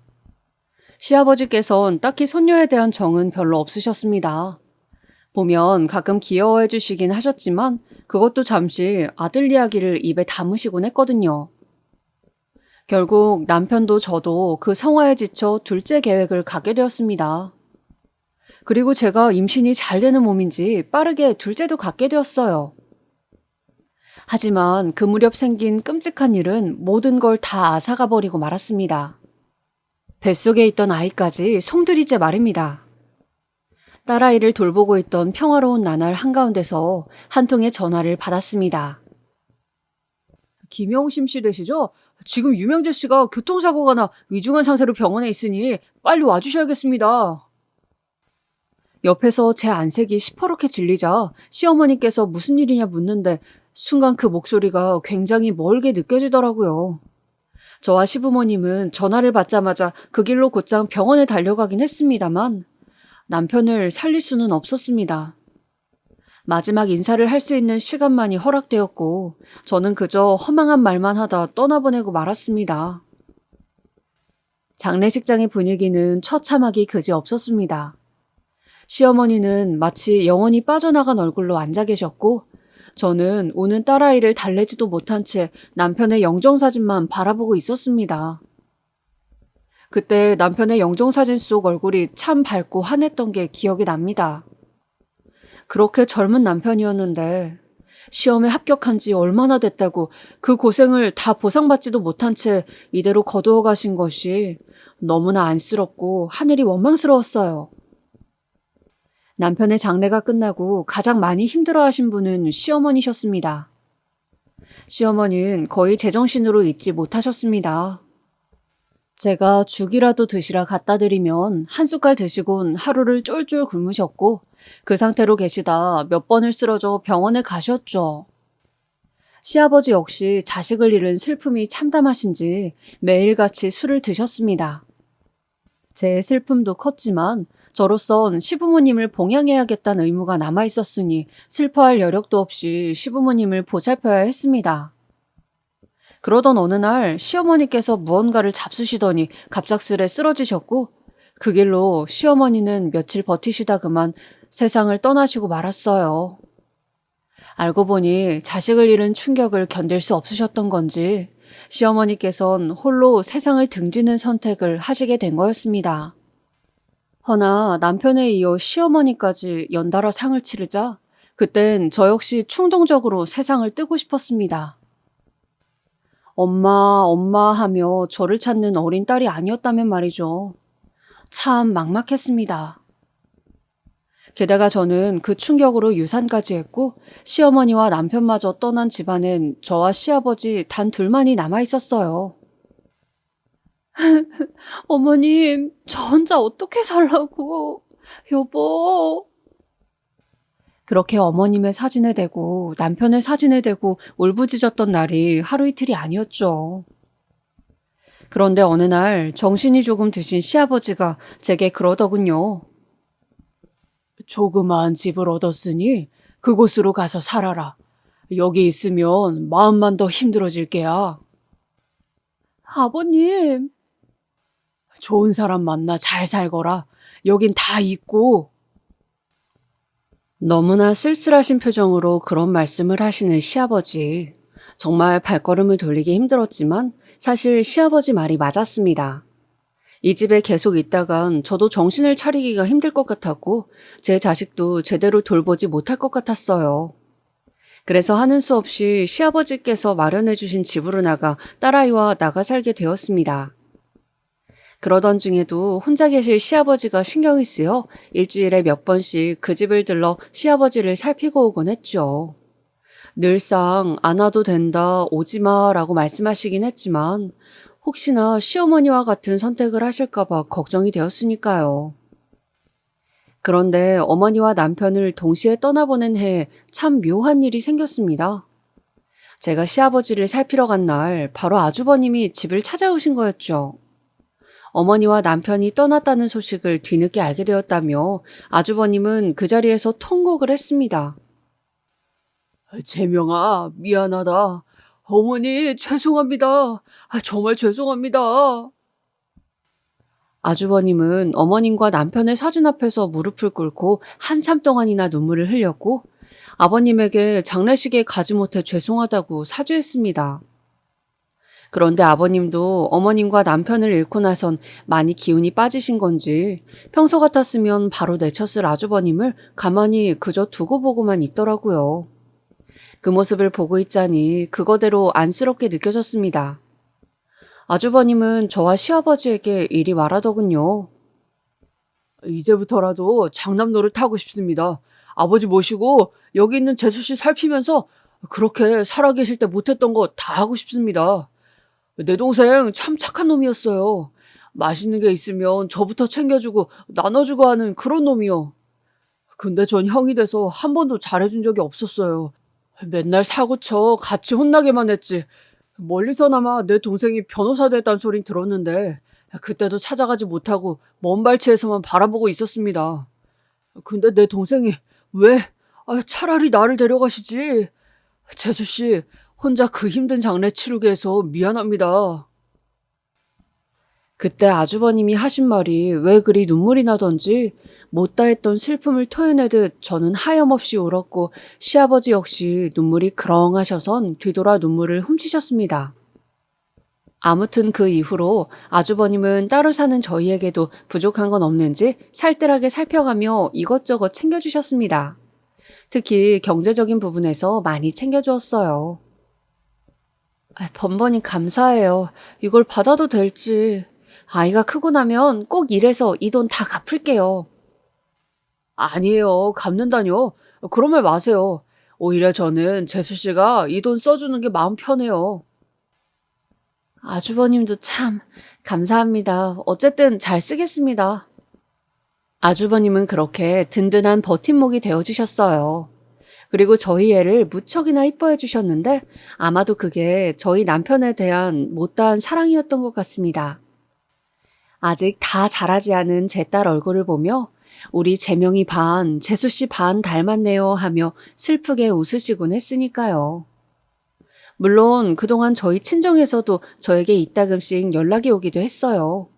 시아버지께선 딱히 손녀에 대한 정은 별로 없으셨습니다. 보면 가끔 귀여워해 주시긴 하셨지만 그것도 잠시 아들 이야기를 입에 담으시곤 했거든요. 결국 남편도 저도 그 성화에 지쳐 둘째 계획을 갖게 되었습니다. 그리고 제가 임신이 잘 되는 몸인지 빠르게 둘째도 갖게 되었어요. 하지만 그 무렵 생긴 끔찍한 일은 모든 걸 다 앗아가 버리고 말았습니다. 뱃속에 있던 아이까지 송두리째 말입니다. 딸아이를 돌보고 있던 평화로운 나날 한가운데서 한 통의 전화를 받았습니다. 김영심 씨 되시죠? 지금 유명재 씨가 교통사고가 나 위중한 상태로 병원에 있으니 빨리 와주셔야겠습니다. 옆에서 제 안색이 시퍼렇게 질리자 시어머니께서 무슨 일이냐 묻는데 순간 그 목소리가 굉장히 멀게 느껴지더라고요. 저와 시부모님은 전화를 받자마자 그 길로 곧장 병원에 달려가긴 했습니다만 남편을 살릴 수는 없었습니다. 마지막 인사를 할 수 있는 시간만이 허락되었고 저는 그저 허망한 말만 하다 떠나보내고 말았습니다. 장례식장의 분위기는 처참하기 그지없었습니다. 시어머니는 마치 영혼이 빠져나간 얼굴로 앉아 계셨고 저는 우는 딸아이를 달래지도 못한 채 남편의 영정사진만 바라보고 있었습니다. 그때 남편의 영정사진 속 얼굴이 참 밝고 환했던 게 기억이 납니다. 그렇게 젊은 남편이었는데 시험에 합격한 지 얼마나 됐다고 그 고생을 다 보상받지도 못한 채 이대로 거두어 가신 것이 너무나 안쓰럽고 하늘이 원망스러웠어요. 남편의 장례가 끝나고 가장 많이 힘들어하신 분은 시어머니셨습니다. 시어머니는 거의 제정신으로 있지 못하셨습니다. 제가 죽이라도 드시라 갖다 드리면 한 숟갈 드시곤 하루를 쫄쫄 굶으셨고 그 상태로 계시다 몇 번을 쓰러져 병원에 가셨죠. 시아버지 역시 자식을 잃은 슬픔이 참담하신지 매일같이 술을 드셨습니다. 제 슬픔도 컸지만 저로선 시부모님을 봉양해야겠다는 의무가 남아있었으니 슬퍼할 여력도 없이 시부모님을 보살펴야 했습니다. 그러던 어느 날 시어머니께서 무언가를 잡수시더니 갑작스레 쓰러지셨고 그 길로 시어머니는 며칠 버티시다 그만 세상을 떠나시고 말았어요. 알고 보니 자식을 잃은 충격을 견딜 수 없으셨던 건지 시어머니께선 홀로 세상을 등지는 선택을 하시게 된 거였습니다. 허나 남편에 이어 시어머니까지 연달아 상을 치르자 그땐 저 역시 충동적으로 세상을 뜨고 싶었습니다. 엄마, 엄마 하며 저를 찾는 어린 딸이 아니었다면 말이죠. 참 막막했습니다. 게다가 저는 그 충격으로 유산까지 했고 시어머니와 남편마저 떠난 집안엔 저와 시아버지 단 둘만이 남아있었어요. 어머님, 저 혼자 어떻게 살라고. 여보. 그렇게 어머님의 사진을 대고 남편의 사진을 대고 울부짖었던 날이 하루 이틀이 아니었죠. 그런데 어느 날 정신이 조금 드신 시아버지가 제게 그러더군요. 조그마한 집을 얻었으니 그곳으로 가서 살아라. 여기 있으면 마음만 더 힘들어질 게야. 아버님. 좋은 사람 만나 잘 살거라. 여긴 다 있고. 너무나 쓸쓸하신 표정으로 그런 말씀을 하시는 시아버지. 정말 발걸음을 돌리기 힘들었지만 사실 시아버지 말이 맞았습니다. 이 집에 계속 있다간 저도 정신을 차리기가 힘들 것 같았고 제 자식도 제대로 돌보지 못할 것 같았어요. 그래서 하는 수 없이 시아버지께서 마련해 주신 집으로 나가 딸아이와 나가 살게 되었습니다. 그러던 중에도 혼자 계실 시아버지가 신경이 쓰여 일주일에 몇 번씩 그 집을 들러 시아버지를 살피고 오곤 했죠. 늘상 안 와도 된다, 오지 마 라고 말씀하시긴 했지만 혹시나 시어머니와 같은 선택을 하실까봐 걱정이 되었으니까요. 그런데 어머니와 남편을 동시에 떠나보낸 해에 참 묘한 일이 생겼습니다. 제가 시아버지를 살피러 간 날 바로 아주버님이 집을 찾아오신 거였죠. 어머니와 남편이 떠났다는 소식을 뒤늦게 알게 되었다며 아주버님은 그 자리에서 통곡을 했습니다. 재명아, 미안하다. 어머니, 죄송합니다. 정말 죄송합니다. 아주버님은 어머님과 남편의 사진 앞에서 무릎을 꿇고 한참 동안이나 눈물을 흘렸고 아버님에게 장례식에 가지 못해 죄송하다고 사죄했습니다. 그런데 아버님도 어머님과 남편을 잃고 나선 많이 기운이 빠지신 건지 평소 같았으면 바로 내쳤을 아주버님을 가만히 그저 두고 보고만 있더라고요. 그 모습을 보고 있자니 그거대로 안쓰럽게 느껴졌습니다. 아주버님은 저와 시아버지에게 이리 말하더군요. 이제부터라도 장남 노릇하고 싶습니다. 아버지 모시고 여기 있는 재수씨 살피면서 그렇게 살아계실 때 못했던 거 다 하고 싶습니다. 내 동생 참 착한 놈이었어요. 맛있는 게 있으면 저부터 챙겨주고 나눠주고 하는 그런 놈이요. 근데 전 형이 돼서 한 번도 잘해준 적이 없었어요. 맨날 사고쳐 같이 혼나게만 했지. 멀리서나마 내 동생이 변호사 됐다는 소린 들었는데 그때도 찾아가지 못하고 먼 발치에서만 바라보고 있었습니다. 근데 내 동생이 왜 차라리 나를 데려가시지. 재수씨, 혼자 그 힘든 장례 치르게 해서 미안합니다. 그때 아주버님이 하신 말이 왜 그리 눈물이 나던지 못다 했던 슬픔을 토해내듯 저는 하염없이 울었고 시아버지 역시 눈물이 그렁하셔선 뒤돌아 눈물을 훔치셨습니다. 아무튼 그 이후로 아주버님은 따로 사는 저희에게도 부족한 건 없는지 살뜰하게 살펴가며 이것저것 챙겨주셨습니다. 특히 경제적인 부분에서 많이 챙겨주었어요. 번번이 감사해요. 이걸 받아도 될지. 아이가 크고 나면 꼭 일해서 이 돈 다 갚을게요. 아니에요. 갚는다뇨. 그런 말 마세요. 오히려 저는 재수 씨가 이 돈 써주는 게 마음 편해요. 아주버님도 참 감사합니다. 어쨌든 잘 쓰겠습니다. 아주버님은 그렇게 든든한 버팀목이 되어주셨어요. 그리고 저희 애를 무척이나 이뻐해 주셨는데 아마도 그게 저희 남편에 대한 못다한 사랑이었던 것 같습니다. 아직 다 자라지 않은 제 딸 얼굴을 보며 우리 재명이 반, 재수씨 반 닮았네요 하며 슬프게 웃으시곤 했으니까요. 물론 그동안 저희 친정에서도 저에게 이따금씩 연락이 오기도 했어요.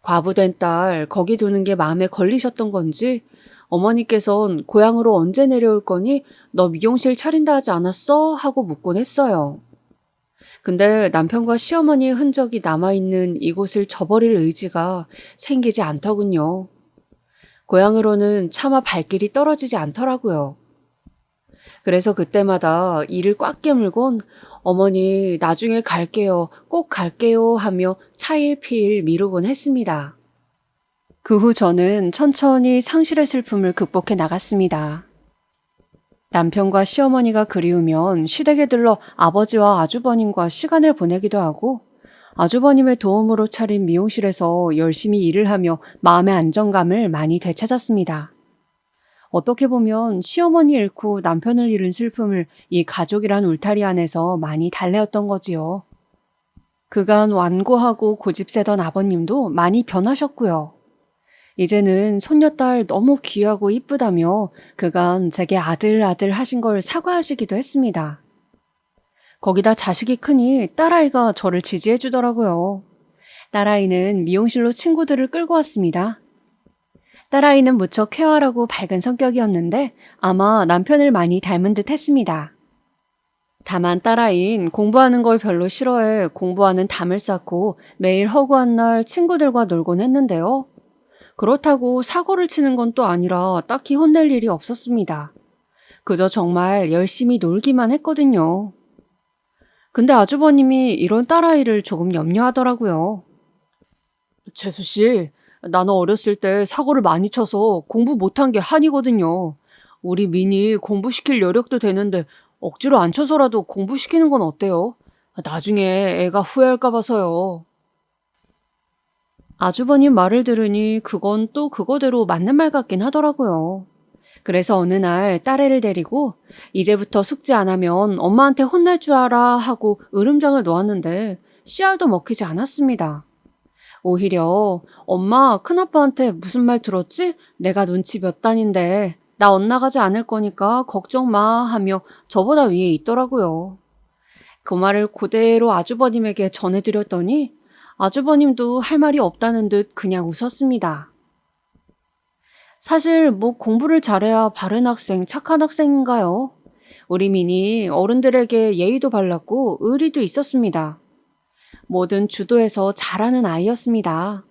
과부된 딸 거기 두는 게 마음에 걸리셨던 건지 어머니께선 고향으로 언제 내려올 거니 너 미용실 차린다 하지 않았어? 하고 묻곤 했어요. 근데 남편과 시어머니의 흔적이 남아있는 이곳을 저버릴 의지가 생기지 않더군요. 고향으로는 차마 발길이 떨어지지 않더라고요. 그래서 그때마다 이를 꽉 깨물곤 어머니 나중에 갈게요, 꼭 갈게요 하며 차일피일 미루곤 했습니다. 그 후 저는 천천히 상실의 슬픔을 극복해 나갔습니다. 남편과 시어머니가 그리우면 시댁에 들러 아버지와 아주버님과 시간을 보내기도 하고 아주버님의 도움으로 차린 미용실에서 열심히 일을 하며 마음의 안정감을 많이 되찾았습니다. 어떻게 보면 시어머니 잃고 남편을 잃은 슬픔을 이 가족이란 울타리 안에서 많이 달래었던 거지요. 그간 완고하고 고집세던 아버님도 많이 변하셨고요. 이제는 손녀딸 너무 귀하고 이쁘다며 그간 제게 아들 하신 걸 사과하시기도 했습니다. 거기다 자식이 크니 딸아이가 저를 지지해 주더라고요. 딸아이는 미용실로 친구들을 끌고 왔습니다. 딸아이는 무척 쾌활하고 밝은 성격이었는데 아마 남편을 많이 닮은 듯 했습니다. 다만 딸아이는 공부하는 걸 별로 싫어해 공부하는 담을 쌓고 매일 허구한 날 친구들과 놀곤 했는데요. 그렇다고 사고를 치는 건 또 아니라 딱히 혼낼 일이 없었습니다. 그저 정말 열심히 놀기만 했거든요. 근데 아주버님이 이런 딸아이를 조금 염려하더라고요. 재수씨, 나는 어렸을 때 사고를 많이 쳐서 공부 못한 게 한이거든요. 우리 민이 공부시킬 여력도 되는데 억지로 안 쳐서라도 공부시키는 건 어때요? 나중에 애가 후회할까 봐서요. 아주버님 말을 들으니 그건 또 그거대로 맞는 말 같긴 하더라고요. 그래서 어느 날 딸애를 데리고 이제부터 숙제 안 하면 엄마한테 혼날 줄 알아 하고 으름장을 놓았는데 씨알도 먹히지 않았습니다. 오히려 엄마 큰아빠한테 무슨 말 들었지? 내가 눈치 몇 단인데 나 엇나가지 않을 거니까 걱정 마 하며 저보다 위에 있더라고요. 그 말을 그대로 아주버님에게 전해드렸더니 아주버님도 할 말이 없다는 듯 그냥 웃었습니다. 사실 뭐 공부를 잘해야 바른 학생, 착한 학생인가요? 우리 민이 어른들에게 예의도 발랐고 의리도 있었습니다. 뭐든 주도해서 잘하는 아이였습니다.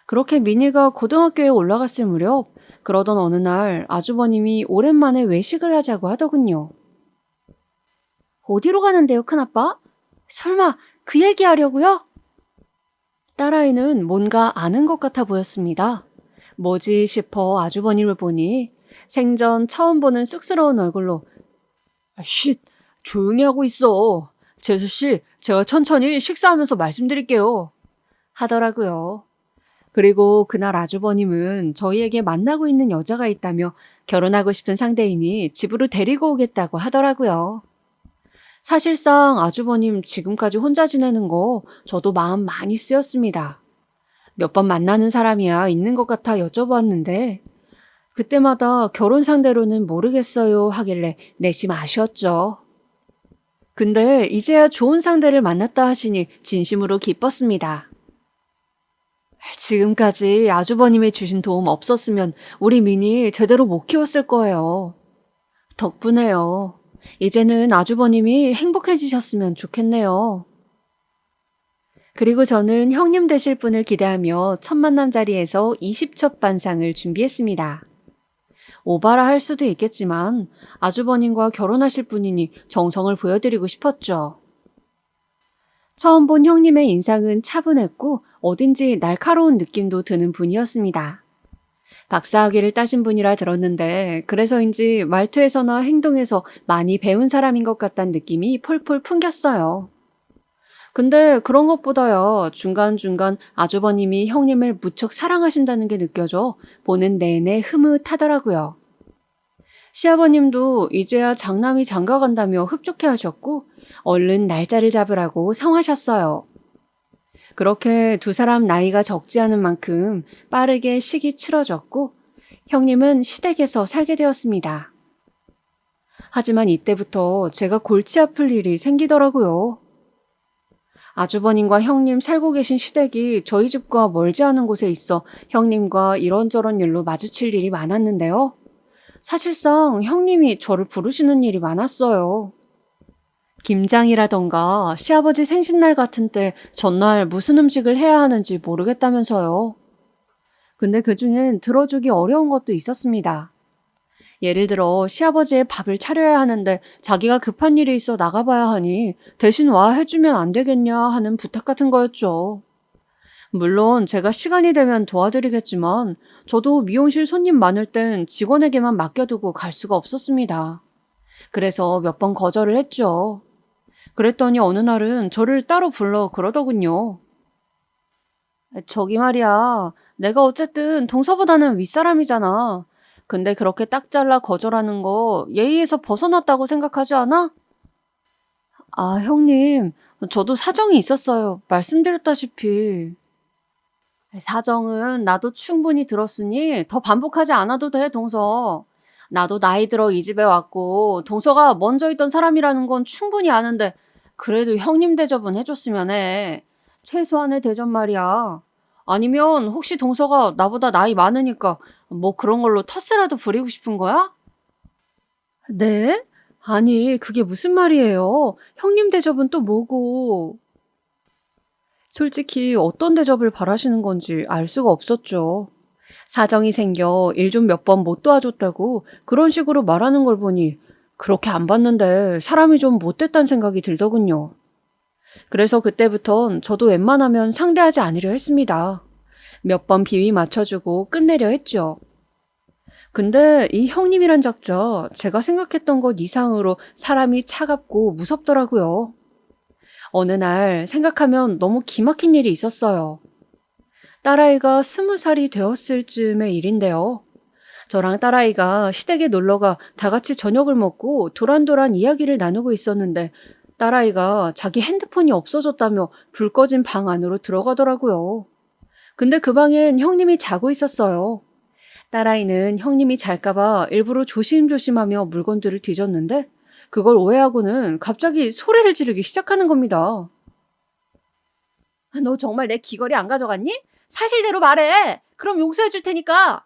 그렇게 민이가 고등학교에 올라갔을 무렵 그러던 어느 날 아주버님이 오랜만에 외식을 하자고 하더군요. 어디로 가는데요, 큰아빠? 설마 그 얘기하려고요? 딸아이는 뭔가 아는 것 같아 보였습니다. 뭐지 싶어 아주버님을 보니 생전 처음 보는 쑥스러운 얼굴로 쉿, 조용히 하고 있어. 재수씨, 제가 천천히 식사하면서 말씀드릴게요. 하더라고요. 그리고 그날 아주버님은 저희에게 만나고 있는 여자가 있다며 결혼하고 싶은 상대인이 집으로 데리고 오겠다고 하더라고요. 사실상 아주버님 지금까지 혼자 지내는 거 저도 마음 많이 쓰였습니다. 몇 번 만나는 사람이야 있는 것 같아 여쭤보았는데 그때마다 결혼 상대로는 모르겠어요 하길래 내심 아쉬웠죠. 근데 이제야 좋은 상대를 만났다 하시니 진심으로 기뻤습니다. 지금까지 아주버님이 주신 도움 없었으면 우리 미니 제대로 못 키웠을 거예요. 덕분에요. 이제는 아주버님이 행복해지셨으면 좋겠네요. 그리고 저는 형님 되실 분을 기대하며 첫 만남 자리에서 20첩 반상을 준비했습니다. 오바라 할 수도 있겠지만 아주버님과 결혼하실 분이니 정성을 보여드리고 싶었죠. 처음 본 형님의 인상은 차분했고 어딘지 날카로운 느낌도 드는 분이었습니다. 박사학위를 따신 분이라 들었는데 그래서인지 말투에서나 행동에서 많이 배운 사람인 것 같다는 느낌이 폴폴 풍겼어요. 근데 그런 것보다요, 중간중간 아주버님이 형님을 무척 사랑하신다는 게 느껴져 보는 내내 흐뭇하더라고요. 시아버님도 이제야 장남이 장가간다며 흡족해 하셨고 얼른 날짜를 잡으라고 성하셨어요. 그렇게 두 사람 나이가 적지 않은 만큼 빠르게 식이 치러졌고 형님은 시댁에서 살게 되었습니다. 하지만 이때부터 제가 골치 아플 일이 생기더라고요. 아주버님과 형님 살고 계신 시댁이 저희 집과 멀지 않은 곳에 있어 형님과 이런저런 일로 마주칠 일이 많았는데요. 사실상 형님이 저를 부르시는 일이 많았어요. 김장이라던가 시아버지 생신날 같은 때 전날 무슨 음식을 해야 하는지 모르겠다면서요. 근데 그중엔 들어주기 어려운 것도 있었습니다. 예를 들어 시아버지의 밥을 차려야 하는데 자기가 급한 일이 있어 나가봐야 하니 대신 와 해주면 안 되겠냐 하는 부탁 같은 거였죠. 물론 제가 시간이 되면 도와드리겠지만 저도 미용실 손님 많을 땐 직원에게만 맡겨두고 갈 수가 없었습니다. 그래서 몇 번 거절을 했죠. 그랬더니 어느 날은 저를 따로 불러 그러더군요. 저기 말이야, 내가 어쨌든 동서보다는 윗사람이잖아. 근데 그렇게 딱 잘라 거절하는 거 예의에서 벗어났다고 생각하지 않아? 아, 형님, 저도 사정이 있었어요. 말씀드렸다시피. 사정은 나도 충분히 들었으니 더 반복하지 않아도 돼, 동서. 나도 나이 들어 이 집에 왔고 동서가 먼저 있던 사람이라는 건 충분히 아는데 그래도 형님 대접은 해줬으면 해. 최소한의 대접 말이야. 아니면 혹시 동서가 나보다 나이 많으니까 뭐 그런 걸로 텃세라도 부리고 싶은 거야? 네? 아니, 그게 무슨 말이에요? 형님 대접은 또 뭐고? 솔직히 어떤 대접을 바라시는 건지 알 수가 없었죠. 사정이 생겨 일 좀 몇 번 못 도와줬다고 그런 식으로 말하는 걸 보니 그렇게 안 봤는데 사람이 좀 못됐다는 생각이 들더군요. 그래서 그때부턴 저도 웬만하면 상대하지 않으려 했습니다. 몇 번 비위 맞춰주고 끝내려 했죠. 근데 이 형님이란 작자 제가 생각했던 것 이상으로 사람이 차갑고 무섭더라고요. 어느 날 생각하면 너무 기막힌 일이 있었어요. 딸아이가 20살이 되었을 즈음의 일인데요. 저랑 딸아이가 시댁에 놀러가 다 같이 저녁을 먹고 도란도란 이야기를 나누고 있었는데 딸아이가 자기 핸드폰이 없어졌다며 불 꺼진 방 안으로 들어가더라고요. 근데 그 방엔 형님이 자고 있었어요. 딸아이는 형님이 잘까봐 일부러 조심조심하며 물건들을 뒤졌는데 그걸 오해하고는 갑자기 소리를 지르기 시작하는 겁니다. 너 정말 내 귀걸이 안 가져갔니? 사실대로 말해. 그럼 용서해 줄 테니까.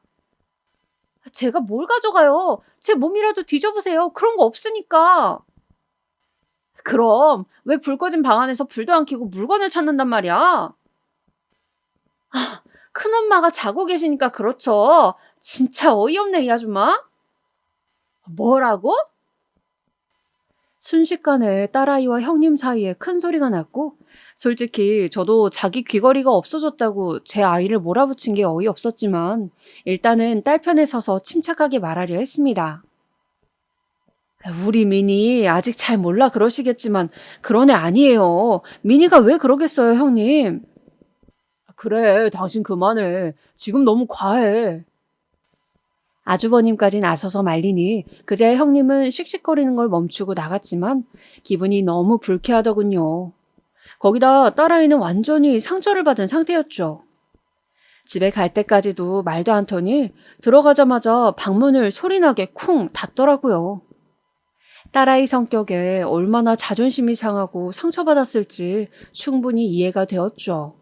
제가 뭘 가져가요? 제 몸이라도 뒤져보세요. 그런 거 없으니까. 그럼 왜 불 꺼진 방 안에서 불도 안 켜고 물건을 찾는단 말이야? 큰엄마가 자고 계시니까 그렇죠. 진짜 어이없네, 이 아줌마. 뭐라고? 순식간에 딸아이와 형님 사이에 큰 소리가 났고 솔직히 저도 자기 귀걸이가 없어졌다고 제 아이를 몰아붙인 게 어이없었지만 일단은 딸 편에 서서 침착하게 말하려 했습니다. 우리 미니 아직 잘 몰라 그러시겠지만 그런 애 아니에요. 미니가 왜 그러겠어요, 형님? 그래, 당신 그만해. 지금 너무 과해. 아주버님까지 나서서 말리니 그제야 형님은 씩씩거리는 걸 멈추고 나갔지만 기분이 너무 불쾌하더군요. 거기다 딸아이는 완전히 상처를 받은 상태였죠. 집에 갈 때까지도 말도 않더니 들어가자마자 방문을 소리나게 쿵 닫더라고요. 딸아이 성격에 얼마나 자존심이 상하고 상처받았을지 충분히 이해가 되었죠.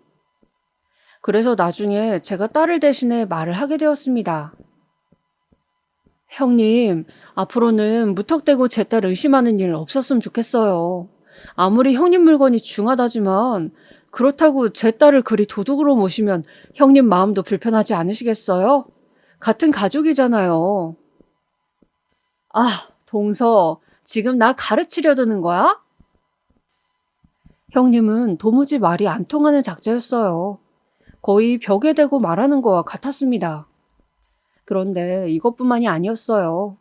그래서 나중에 제가 딸을 대신해 말을 하게 되었습니다. 형님, 앞으로는 무턱대고 제 딸 의심하는 일 없었으면 좋겠어요. 아무리 형님 물건이 중하다지만 그렇다고 제 딸을 그리 도둑으로 모시면 형님 마음도 불편하지 않으시겠어요? 같은 가족이잖아요. 아, 동서, 지금 나 가르치려 드는 거야? 형님은 도무지 말이 안 통하는 작자였어요. 거의 벽에 대고 말하는 거와 같았습니다. 그런데 이것뿐만이 아니었어요.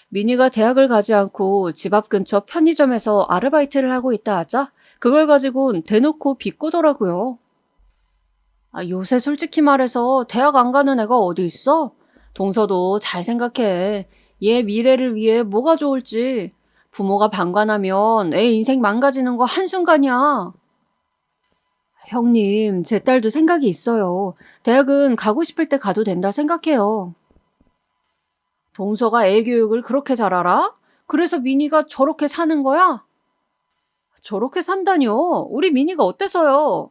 미니가 대학을 가지 않고 집 앞 근처 편의점에서 아르바이트를 하고 있다 하자 그걸 가지고는 대놓고 비꼬더라고요. 아, 요새 솔직히 말해서 대학 안 가는 애가 어디 있어? 동서도 잘 생각해. 얘 미래를 위해 뭐가 좋을지. 부모가 방관하면 애 인생 망가지는 거 한순간이야. 형님, 제 딸도 생각이 있어요. 대학은 가고 싶을 때 가도 된다 생각해요. 동서가 애 교육을 그렇게 잘 알아? 그래서 미니가 저렇게 사는 거야? 저렇게 산다뇨? 우리 미니가 어때서요?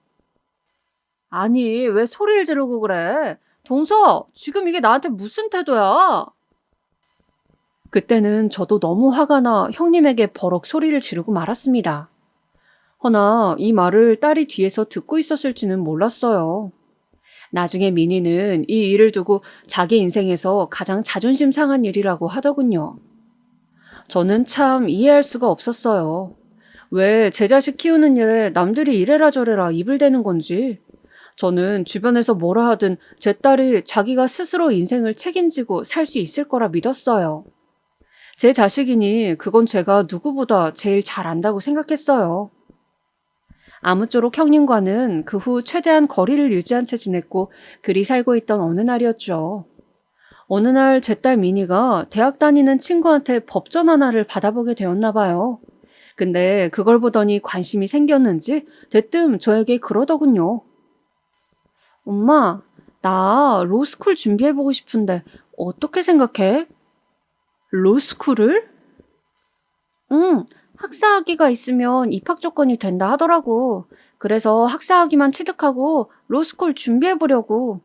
아니, 왜 소리를 지르고 그래? 동서, 지금 이게 나한테 무슨 태도야? 그때는 저도 너무 화가 나 형님에게 버럭 소리를 지르고 말았습니다. 허나 이 말을 딸이 뒤에서 듣고 있었을지는 몰랐어요. 나중에 미니는 이 일을 두고 자기 인생에서 가장 자존심 상한 일이라고 하더군요. 저는 참 이해할 수가 없었어요. 왜 제 자식 키우는 일에 남들이 이래라 저래라 입을 대는 건지. 저는 주변에서 뭐라 하든 제 딸이 자기가 스스로 인생을 책임지고 살 수 있을 거라 믿었어요. 제 자식이니 그건 제가 누구보다 제일 잘 안다고 생각했어요. 아무쪼록 형님과는 그 후 최대한 거리를 유지한 채 지냈고 그리 살고 있던 어느 날이었죠. 어느 날 제 딸 미니가 대학 다니는 친구한테 법전 하나를 받아보게 되었나 봐요. 근데 그걸 보더니 관심이 생겼는지 대뜸 저에게 그러더군요. 엄마, 나 로스쿨 준비해보고 싶은데 어떻게 생각해? 로스쿨을? 응, 학사학위가 있으면 입학 조건이 된다 하더라고. 그래서 학사학위만 취득하고 로스쿨 준비해보려고.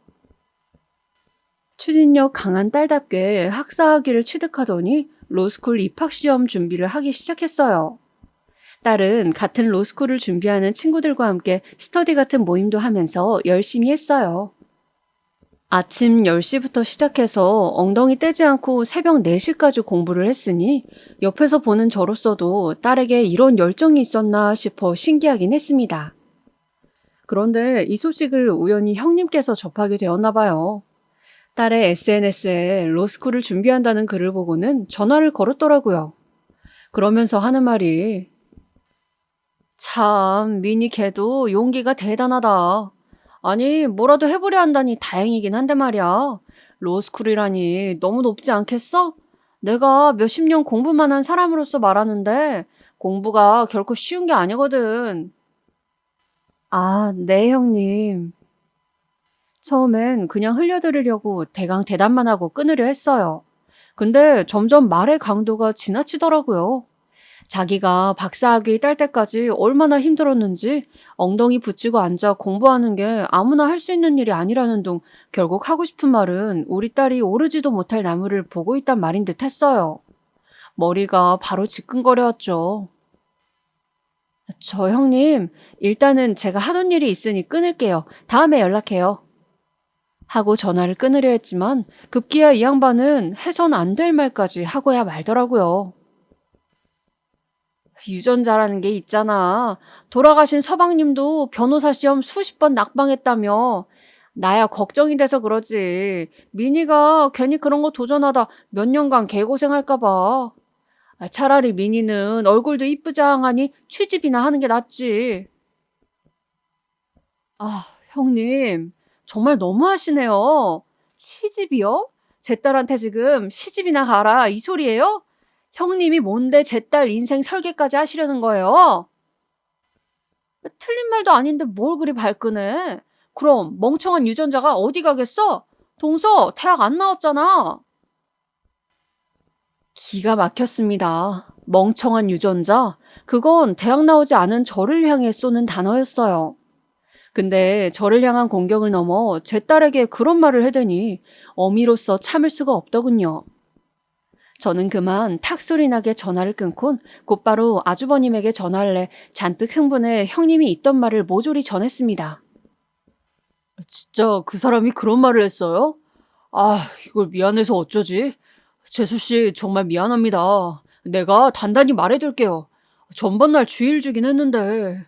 추진력 강한 딸답게 학사학위를 취득하더니 로스쿨 입학시험 준비를 하기 시작했어요. 딸은 같은 로스쿨을 준비하는 친구들과 함께 스터디 같은 모임도 하면서 열심히 했어요. 아침 10시부터 시작해서 엉덩이 떼지 않고 새벽 4시까지 공부를 했으니 옆에서 보는 저로서도 딸에게 이런 열정이 있었나 싶어 신기하긴 했습니다. 그런데 이 소식을 우연히 형님께서 접하게 되었나 봐요. 딸의 SNS에 로스쿨을 준비한다는 글을 보고는 전화를 걸었더라고요. 그러면서 하는 말이 참, 미니 걔도 용기가 대단하다. 아니, 뭐라도 해보려 한다니 다행이긴 한데 말이야. 로스쿨이라니 너무 높지 않겠어? 내가 몇십 년 공부만 한 사람으로서 말하는데 공부가 결코 쉬운 게 아니거든. 아, 네, 형님. 처음엔 그냥 흘려들으려고 대강 대답만 하고 끊으려 했어요. 근데 점점 말의 강도가 지나치더라고요. 자기가 박사학위 딸 때까지 얼마나 힘들었는지 엉덩이 붙이고 앉아 공부하는 게 아무나 할 수 있는 일이 아니라는 둥 결국 하고 싶은 말은 우리 딸이 오르지도 못할 나무를 보고 있단 말인 듯 했어요. 머리가 바로 지끈거려왔죠. 저 형님, 일단은 제가 하던 일이 있으니 끊을게요. 다음에 연락해요. 하고 전화를 끊으려 했지만 급기야 이 양반은 해선 안 될 말까지 하고야 말더라고요. 유전자라는 게 있잖아. 돌아가신 서방님도 변호사 시험 수십 번 낙방했다며. 나야 걱정이 돼서 그러지. 미니가 괜히 그런 거 도전하다 몇 년간 개고생할까 봐. 차라리 미니는 얼굴도 이쁘장하니 취직이나 하는 게 낫지. 아, 형님. 정말 너무하시네요. 취집이요? 제 딸한테 지금 시집이나 가라 이 소리예요? 형님이 뭔데 제 딸 인생 설계까지 하시려는 거예요? 틀린 말도 아닌데 뭘 그리 발끈해? 그럼 멍청한 유전자가 어디 가겠어? 동서 대학 안 나왔잖아. 기가 막혔습니다. 멍청한 유전자? 그건 대학 나오지 않은 저를 향해 쏘는 단어였어요. 근데 저를 향한 공격을 넘어 제 딸에게 그런 말을 해대니 어미로서 참을 수가 없더군요. 저는 그만 탁 소리 나게 전화를 끊곤 곧바로 아주버님에게 전화를 해 잔뜩 흥분해 형님이 있던 말을 모조리 전했습니다. 진짜 그 사람이 그런 말을 했어요? 아, 이걸 미안해서 어쩌지? 재수씨 정말 미안합니다. 내가 단단히 말해둘게요. 전번날 주의를 주긴 했는데.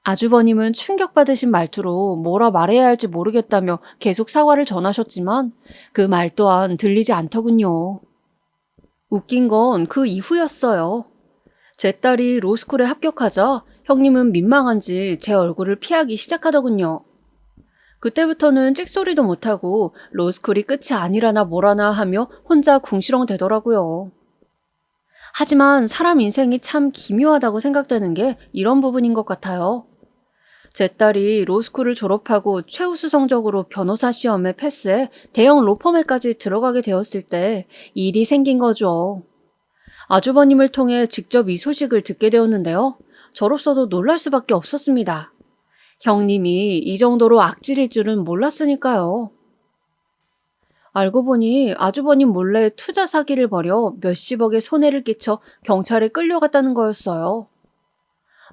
아주버님은 충격받으신 말투로 뭐라 말해야 할지 모르겠다며 계속 사과를 전하셨지만 그 말 또한 들리지 않더군요. 웃긴 건 그 이후였어요. 제 딸이 로스쿨에 합격하자 형님은 민망한지 제 얼굴을 피하기 시작하더군요. 그때부터는 찍소리도 못하고 로스쿨이 끝이 아니라나 뭐라나 하며 혼자 궁시렁대더라고요. 하지만 사람 인생이 참 기묘하다고 생각되는 게 이런 부분인 것 같아요. 제 딸이 로스쿨을 졸업하고 최우수 성적으로 변호사 시험에 패스해 대형 로펌에까지 들어가게 되었을 때 일이 생긴 거죠. 아주버님을 통해 직접 이 소식을 듣게 되었는데요. 저로서도 놀랄 수밖에 없었습니다. 형님이 이 정도로 악질일 줄은 몰랐으니까요. 알고 보니 아주버님 몰래 투자 사기를 벌여 몇십억의 손해를 끼쳐 경찰에 끌려갔다는 거였어요.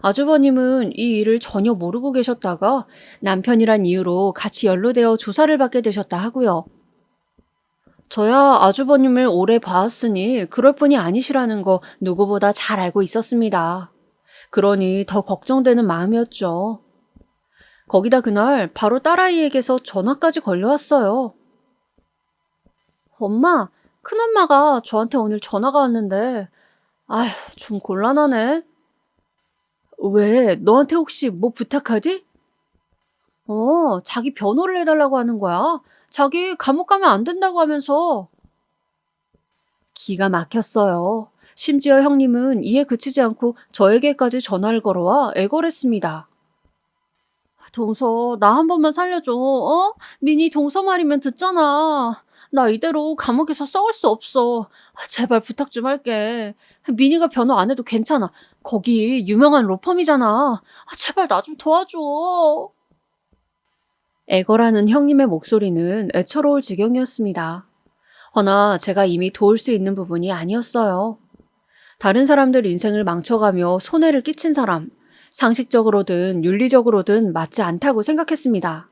아주버님은 이 일을 전혀 모르고 계셨다가 남편이란 이유로 같이 연루되어 조사를 받게 되셨다 하고요. 저야 아주버님을 오래 봐왔으니 그럴 뿐이 아니시라는 거 누구보다 잘 알고 있었습니다. 그러니 더 걱정되는 마음이었죠. 거기다 그날 바로 딸아이에게서 전화까지 걸려왔어요. 엄마, 큰엄마가 저한테 오늘 전화가 왔는데 아휴, 좀 곤란하네. 왜? 너한테 혹시 뭐 부탁하지? 자기 변호를 해달라고 하는 거야. 자기 감옥 가면 안 된다고 하면서. 기가 막혔어요. 심지어 형님은 이에 그치지 않고 저에게까지 전화를 걸어와 애걸했습니다. 동서, 나 한 번만 살려줘. 민희 동서 말이면 듣잖아. 나 이대로 감옥에서 썩을 수 없어. 제발 부탁 좀 할게. 민희가 변호 안 해도 괜찮아. 거기 유명한 로펌이잖아. 제발 나 좀 도와줘. 애걸하는 형님의 목소리는 애처로울 지경이었습니다. 허나 제가 이미 도울 수 있는 부분이 아니었어요. 다른 사람들 인생을 망쳐가며 손해를 끼친 사람, 상식적으로든 윤리적으로든 맞지 않다고 생각했습니다.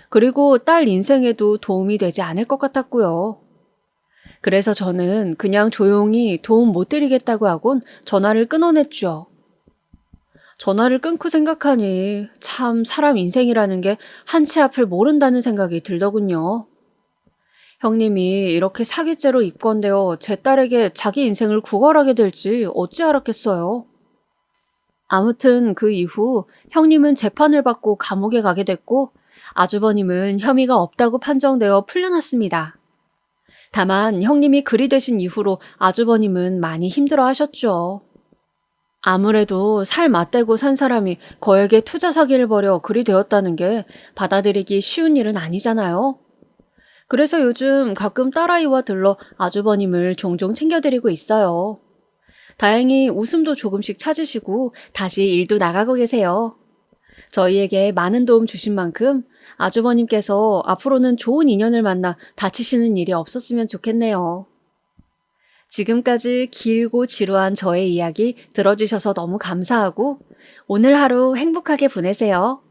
그리고 딸 인생에도 도움이 되지 않을 것 같았고요. 그래서 저는 그냥 조용히 도움 못 드리겠다고 하곤 전화를 끊어냈죠. 전화를 끊고 생각하니 참 사람 인생이라는 게 한치 앞을 모른다는 생각이 들더군요. 형님이 이렇게 사기죄로 입건되어 제 딸에게 자기 인생을 구걸하게 될지 어찌 알았겠어요. 아무튼 그 이후 형님은 재판을 받고 감옥에 가게 됐고 아주버님은 혐의가 없다고 판정되어 풀려났습니다. 다만 형님이 그리 되신 이후로 아주버님은 많이 힘들어 하셨죠. 아무래도 살 맞대고 산 사람이 거액의 투자 사기를 벌여 그리 되었다는 게 받아들이기 쉬운 일은 아니잖아요. 그래서 요즘 가끔 딸아이와 들러 아주버님을 종종 챙겨드리고 있어요. 다행히 웃음도 조금씩 찾으시고 다시 일도 나가고 계세요. 저희에게 많은 도움 주신 만큼 아주버님께서 앞으로는 좋은 인연을 만나 다치시는 일이 없었으면 좋겠네요. 지금까지 길고 지루한 저의 이야기 들어주셔서 너무 감사하고 오늘 하루 행복하게 보내세요.